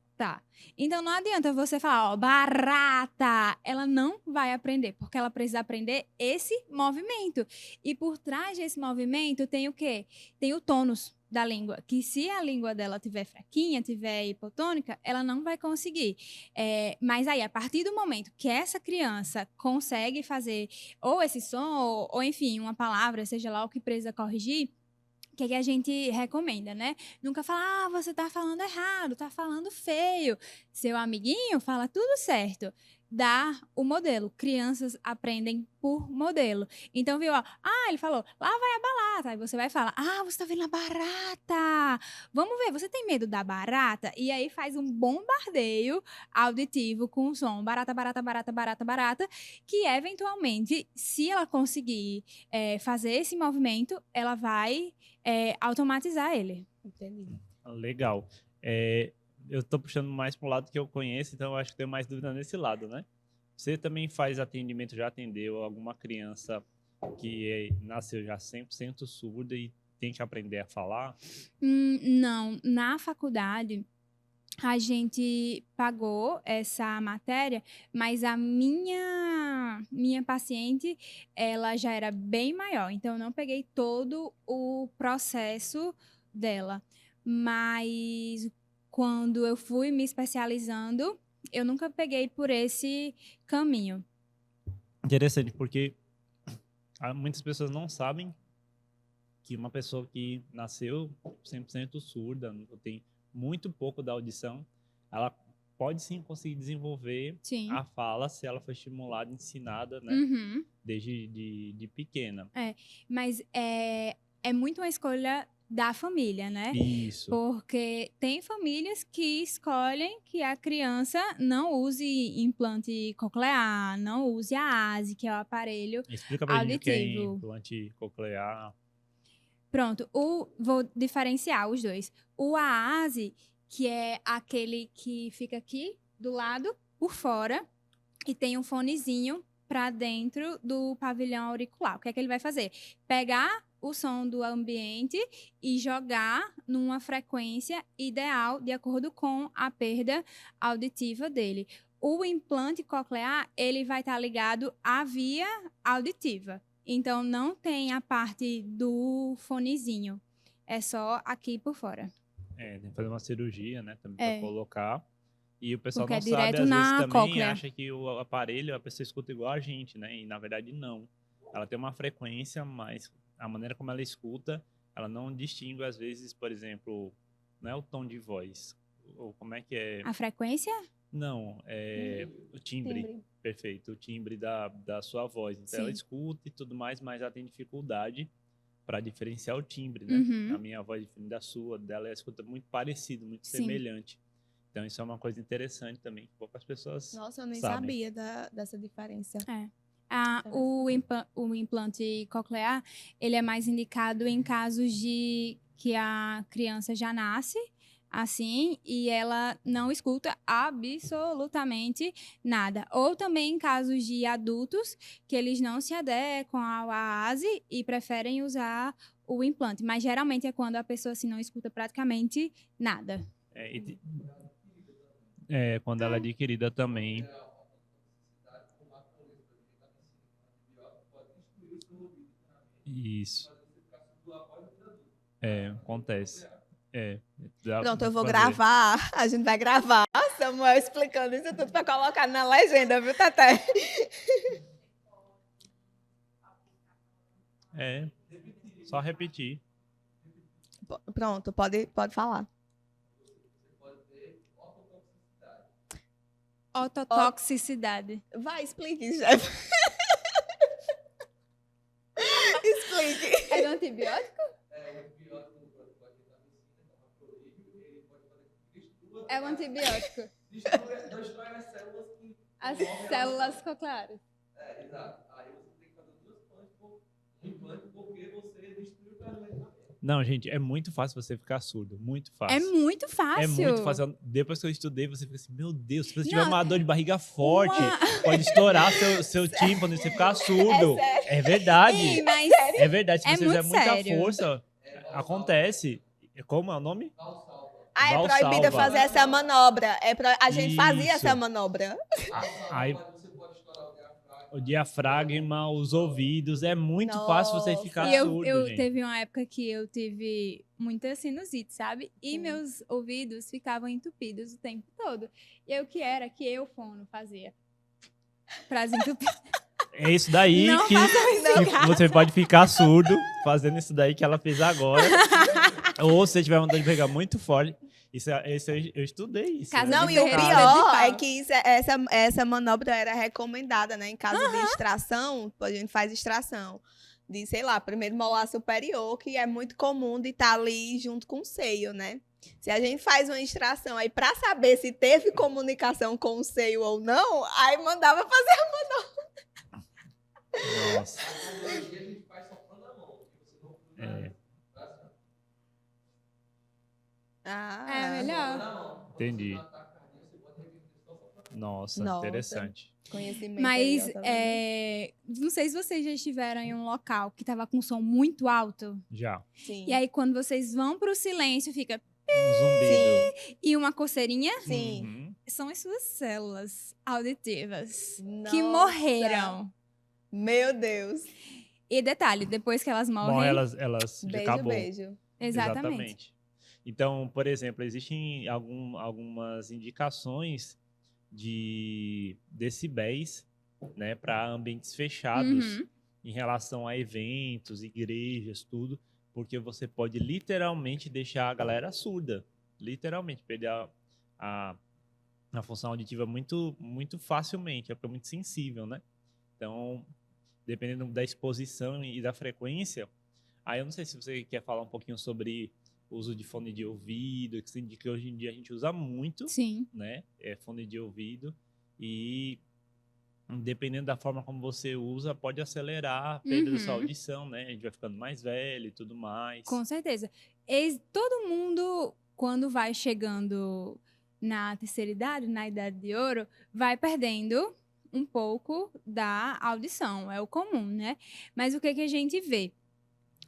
Então, não adianta você falar, barata. Ela não vai aprender, porque ela precisa aprender esse movimento. E por trás desse movimento tem o quê? Tem o tônus da língua, que se a língua dela tiver fraquinha, tiver hipotônica, ela não vai conseguir. Mas aí, a partir do momento que essa criança consegue fazer ou esse som, ou enfim, uma palavra, seja lá o que precisa corrigir, o que a gente recomenda, né? Nunca fala, você tá falando errado, tá falando feio. Seu amiguinho fala tudo certo. Dá o modelo. Crianças aprendem por modelo. Então, viu? Ele falou, lá vai a barata. Aí você vai falar, você tá vendo a barata. Vamos ver, você tem medo da barata? E aí faz um bombardeio auditivo com o som barata, barata, barata, barata, barata, que eventualmente, se ela conseguir fazer esse movimento, ela vai automatizar ele. Entendi. Legal. Eu tô puxando mais para o lado que eu conheço, então eu acho que tenho mais dúvida nesse lado, né? Você também faz atendimento, já atendeu alguma criança que nasceu já 100% surda e tem que aprender a falar? Não. Na faculdade, a gente pagou essa matéria, mas a minha paciente, ela já era bem maior, então eu não peguei todo o processo dela. Mas quando eu fui me especializando, eu nunca peguei por esse caminho. Interessante, porque muitas pessoas não sabem que uma pessoa que nasceu 100% surda, tem muito pouco da audição, ela pode sim conseguir desenvolver a fala se ela for estimulada, ensinada, né? Desde de pequena. Mas é muito uma escolha da família, né? Isso. Porque tem famílias que escolhem que a criança não use implante coclear, não use a ASE, que é o aparelho Explica pra gente o que é auditivo. implante coclear. Pronto, vou diferenciar os dois. O AASE, que é aquele que fica aqui do lado, por fora, e tem um fonezinho para dentro do pavilhão auricular. O que é que ele vai fazer? Pegar o som do ambiente e jogar numa frequência ideal de acordo com a perda auditiva dele. O implante coclear, ele vai estar ligado à via auditiva. Então, não tem a parte do fonezinho. É só aqui por fora. Tem que fazer uma cirurgia, né? Também para colocar. E o pessoal porque não sabe, às vezes também cóclea. acha que o aparelho, a pessoa escuta igual a gente, né? E na verdade não. Ela tem uma frequência, mas a maneira como ela escuta ela não distingue, às vezes, por exemplo, não é o tom de voz, ou como é que é? A frequência? Não, é o timbre. Timbre. Perfeito, o timbre da sua voz. Então, ela Sim. escuta e tudo mais, mas ela tem dificuldade para diferenciar o timbre, né? Uhum. A minha voz é diferente da sua, dela ela escuta muito parecido, muito Sim. semelhante. Então, isso é uma coisa interessante também, que poucas pessoas Nossa, eu nem sabem. sabia dessa diferença. O implante coclear, ele é mais indicado em casos de que a criança já nasce assim e ela não escuta absolutamente nada. Ou também em casos de adultos que eles não se adequam ao AASE e preferem usar o implante. Mas geralmente é quando a pessoa assim, não escuta praticamente nada. Quando ela é adquirida também. Isso. Acontece. Pronto, eu vou gravar. A gente vai gravar Samuel explicando isso tudo para colocar na legenda, viu, Tete? Só repetir. Pronto, pode falar. Ototoxicidade. Vai, explique, Jeff. Explique. É do antibiótico? É um antibiótico. As células cocleares. Exato. Aí você tem que fazer um implante porque você destruiu o carboidrato. Não, gente, é muito fácil você ficar surdo. Muito fácil. É muito fácil. É muito fácil. Depois que eu estudei, você fica assim, meu Deus, se você tiver uma dor de barriga forte, pode estourar seu tímpano e você ficar surdo. É verdade. Sim, mas É verdade. Se você fizer muita sério. força, acontece. Como é o nome? É Valsalva. proibido fazer essa manobra. A gente fazia Isso. essa manobra. Aí, o diafragma, os ouvidos, é muito fácil você ficar E surdo, eu gente. teve uma época que eu tive muita sinusite, sabe? E meus ouvidos ficavam entupidos o tempo todo. E o que era que eu, fono, fazia? Pra desentupir. É isso daí Não que façam isso em casa. você pode ficar surdo fazendo isso daí que ela fez agora. Ou se você tiver uma dor de barriga muito forte. Isso eu estudei isso. Casa né? Não, de e o ferreira de pior pau. é que essa manobra era recomendada, né? Em caso de extração, a gente faz extração de, sei lá, primeiro molar superior, que é muito comum de estar ali junto com o seio, né? Se a gente faz uma extração aí pra saber se teve comunicação com o seio ou não, aí mandava fazer a manobra. Nossa. Hoje a gente faz soprando a mão. É melhor. Entendi. Nossa, interessante. Conhecimento Mas aí, ó, tá vendo? não sei se vocês já estiveram em um local que tava com som muito alto. Já. Sim. E aí, quando vocês vão pro silêncio, fica... Um zumbido. E uma coceirinha. Sim. Uhum. São as suas células auditivas Nossa. que morreram. Meu Deus. E detalhe, depois que elas morrem... Bom, elas Beijo, acabou. beijo. Exatamente. Então, por exemplo, existem algumas indicações de decibéis, né, para ambientes fechados Uhum. em relação a eventos, igrejas, tudo, porque você pode literalmente deixar a galera surda, literalmente perder a função auditiva muito, muito facilmente, é muito sensível, né? Então, dependendo da exposição e da frequência, aí eu não sei se você quer falar um pouquinho sobre o uso de fone de ouvido, que hoje em dia a gente usa muito, Sim. né? Fone de ouvido, e dependendo da forma como você usa, pode acelerar a perda da sua audição, né? A gente vai ficando mais velho e tudo mais. Com certeza. Todo mundo, quando vai chegando na terceira idade, na idade de ouro, vai perdendo um pouco da audição. É o comum, né? Mas o que a gente vê?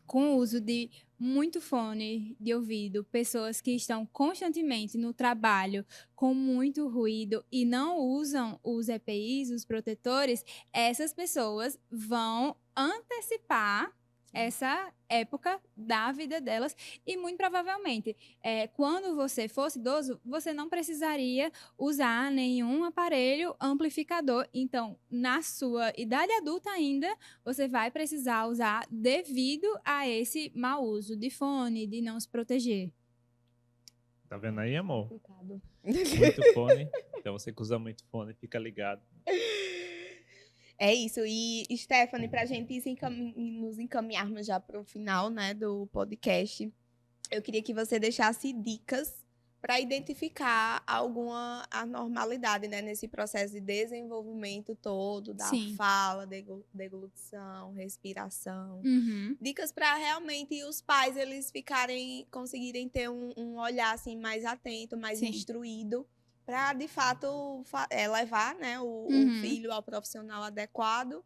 Com o uso de muito fone de ouvido, pessoas que estão constantemente no trabalho com muito ruído e não usam os EPIs, os protetores, essas pessoas vão antecipar essa época da vida delas. E muito provavelmente, quando você fosse idoso, você não precisaria usar nenhum aparelho amplificador. Então, na sua idade adulta ainda, você vai precisar usar devido a esse mau uso de fone, de não se proteger. Tá vendo aí, amor? Complicado. Muito fone. Então você que usa muito fone, fica ligado. É isso. E, Stephanie, para a gente nos encaminharmos já para o final, né, do podcast, eu queria que você deixasse dicas para identificar alguma anormalidade, né, nesse processo de desenvolvimento todo da Sim. fala, deglutição, respiração. Uhum. Dicas para realmente os pais eles conseguirem ter um olhar assim mais atento, mais Sim. instruído, para de fato levar, né, o filho ao profissional adequado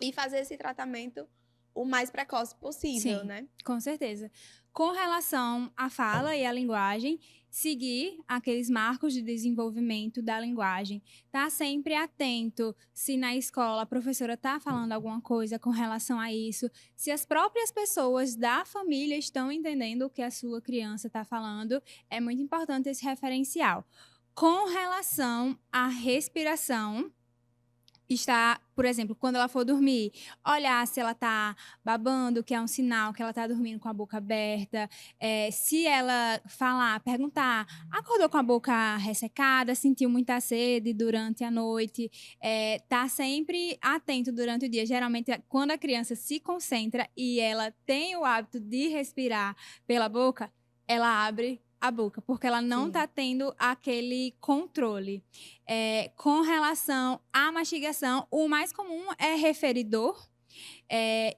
e fazer esse tratamento o mais precoce possível, Sim. né? Com certeza. Com relação à fala e à linguagem, seguir aqueles marcos de desenvolvimento da linguagem. Tá sempre atento se na escola a professora está falando alguma coisa com relação a isso, se as próprias pessoas da família estão entendendo o que a sua criança está falando. É muito importante esse referencial. Com relação à respiração, está, por exemplo, quando ela for dormir, olhar se ela está babando, que é um sinal que ela está dormindo com a boca aberta. Se ela falar, perguntar, acordou com a boca ressecada, sentiu muita sede durante a noite. Tá sempre atento durante o dia. Geralmente, quando a criança se concentra e ela tem o hábito de respirar pela boca, ela abre a boca, porque ela não está tendo aquele controle. Com relação à mastigação, o mais comum é referidor.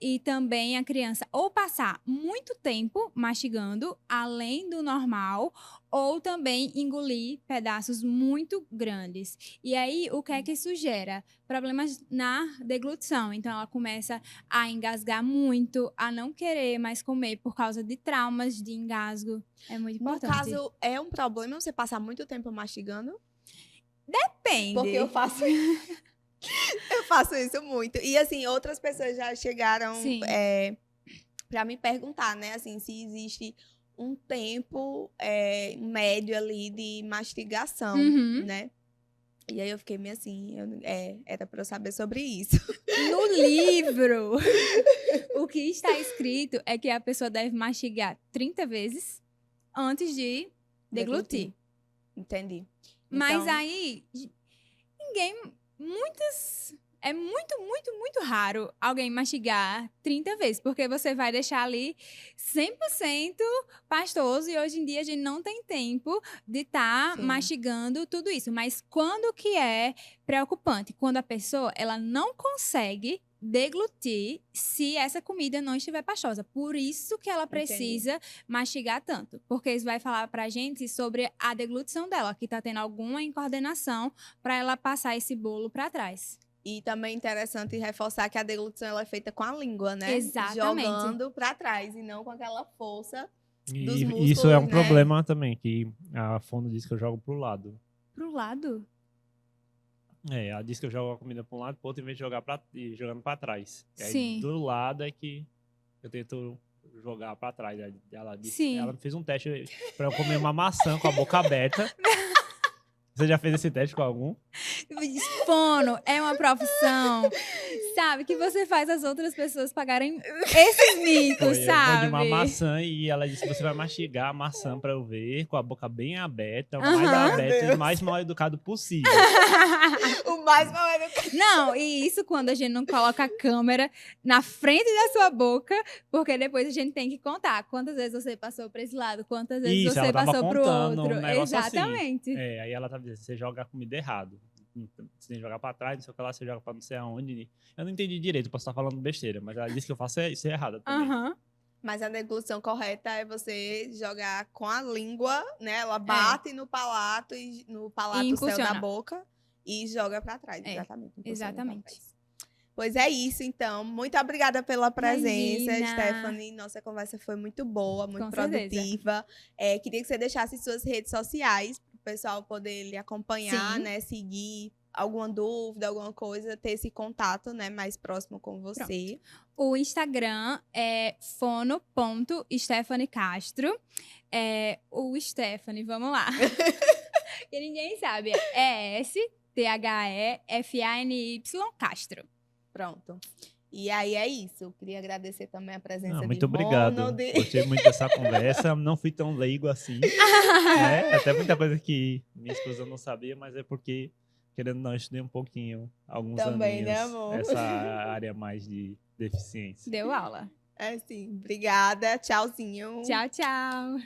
E também a criança ou passar muito tempo mastigando, além do normal, ou também engolir pedaços muito grandes. E aí, o que é que isso gera? Problemas na deglutição. Então, ela começa a engasgar muito, a não querer mais comer por causa de traumas de engasgo. É muito No importante. caso, é um problema você passar muito tempo mastigando? Depende. Porque eu faço isso muito. E assim, outras pessoas já chegaram Sim. para me perguntar, né, assim, se existe um tempo médio ali de mastigação, Uhum. né? E aí eu fiquei meio assim, era para eu saber sobre isso. No livro, o que está escrito é que a pessoa deve mastigar 30 vezes antes de deglutir. Entendi. Mas Então, aí, é muito, muito, muito raro alguém mastigar 30 vezes, porque você vai deixar ali 100% pastoso e hoje em dia a gente não tem tempo de estar Sim. mastigando tudo isso. Mas quando que é preocupante? Quando a pessoa ela não consegue deglutir se essa comida não estiver pastosa. Por isso que ela precisa mastigar tanto. Porque isso vai falar pra gente sobre a deglutição dela, que tá tendo alguma incoordenação para ela passar esse bolo para trás. E também é interessante reforçar que a deglutição ela é feita com a língua, né? Exatamente. Jogando para trás e não com aquela força dos E músculos, isso é um né? problema também, que a fono diz que eu jogo pro lado. Pro lado? Ela diz que eu jogo a comida para um lado, pro outro, em vez de jogando para trás. E aí, Sim. do lado é que eu tento jogar para trás. Aí ela disse, Sim. ela fez um teste para eu comer uma maçã com a boca aberta. Você já fez esse teste com algum? Fono é uma profissão, sabe? Que você faz as outras pessoas pagarem esses micos, Foi, sabe? eu vou de uma maçã e ela disse, você vai mastigar a maçã para eu ver, com a boca bem aberta, o mais aberto e o mais mal educado possível. O mais mal educado. Não, e isso quando a gente não coloca a câmera na frente da sua boca, porque depois a gente tem que contar quantas vezes você passou para esse lado, quantas vezes Isso, você ela tava passou pro contando outro. um negócio Exatamente. assim. Aí ela tava dizendo, você joga a comida errado. Você tem que jogar pra trás, não sei o que lá, você joga pra não sei aonde. Eu não entendi direito, posso estar falando besteira, mas ela disse que eu faço isso errado também. Aham. Mas a deglução correta é você jogar com a língua, né? Ela bate no palato e no palato céu da impulsiona. boca e joga pra trás. Exatamente. impulsiona pra Exatamente. trás. Pois é isso, então. Muito obrigada pela presença, Imagina. Stephanie. Nossa conversa foi muito boa, muito Com produtiva. Queria que você deixasse suas redes sociais para o pessoal poder lhe acompanhar, Sim. né? Seguir, alguma dúvida, alguma coisa, ter esse contato, né, mais próximo com você. O Instagram é fono.stephanie.castro. O Stephanie, vamos lá. Que ninguém sabe. É STHEFANY Castro. Pronto. E aí é isso. Eu queria agradecer também a presença de Muito obrigado. Ronald. Gostei muito dessa conversa. Não fui tão leigo assim. Né? Até muita coisa que minha esposa não sabia, mas é porque, querendo ou não, eu estudei um pouquinho, alguns Também, né, aninhos, amor? essa área mais de deficiência. Deu aula. É sim. Obrigada. Tchauzinho. Tchau, tchau.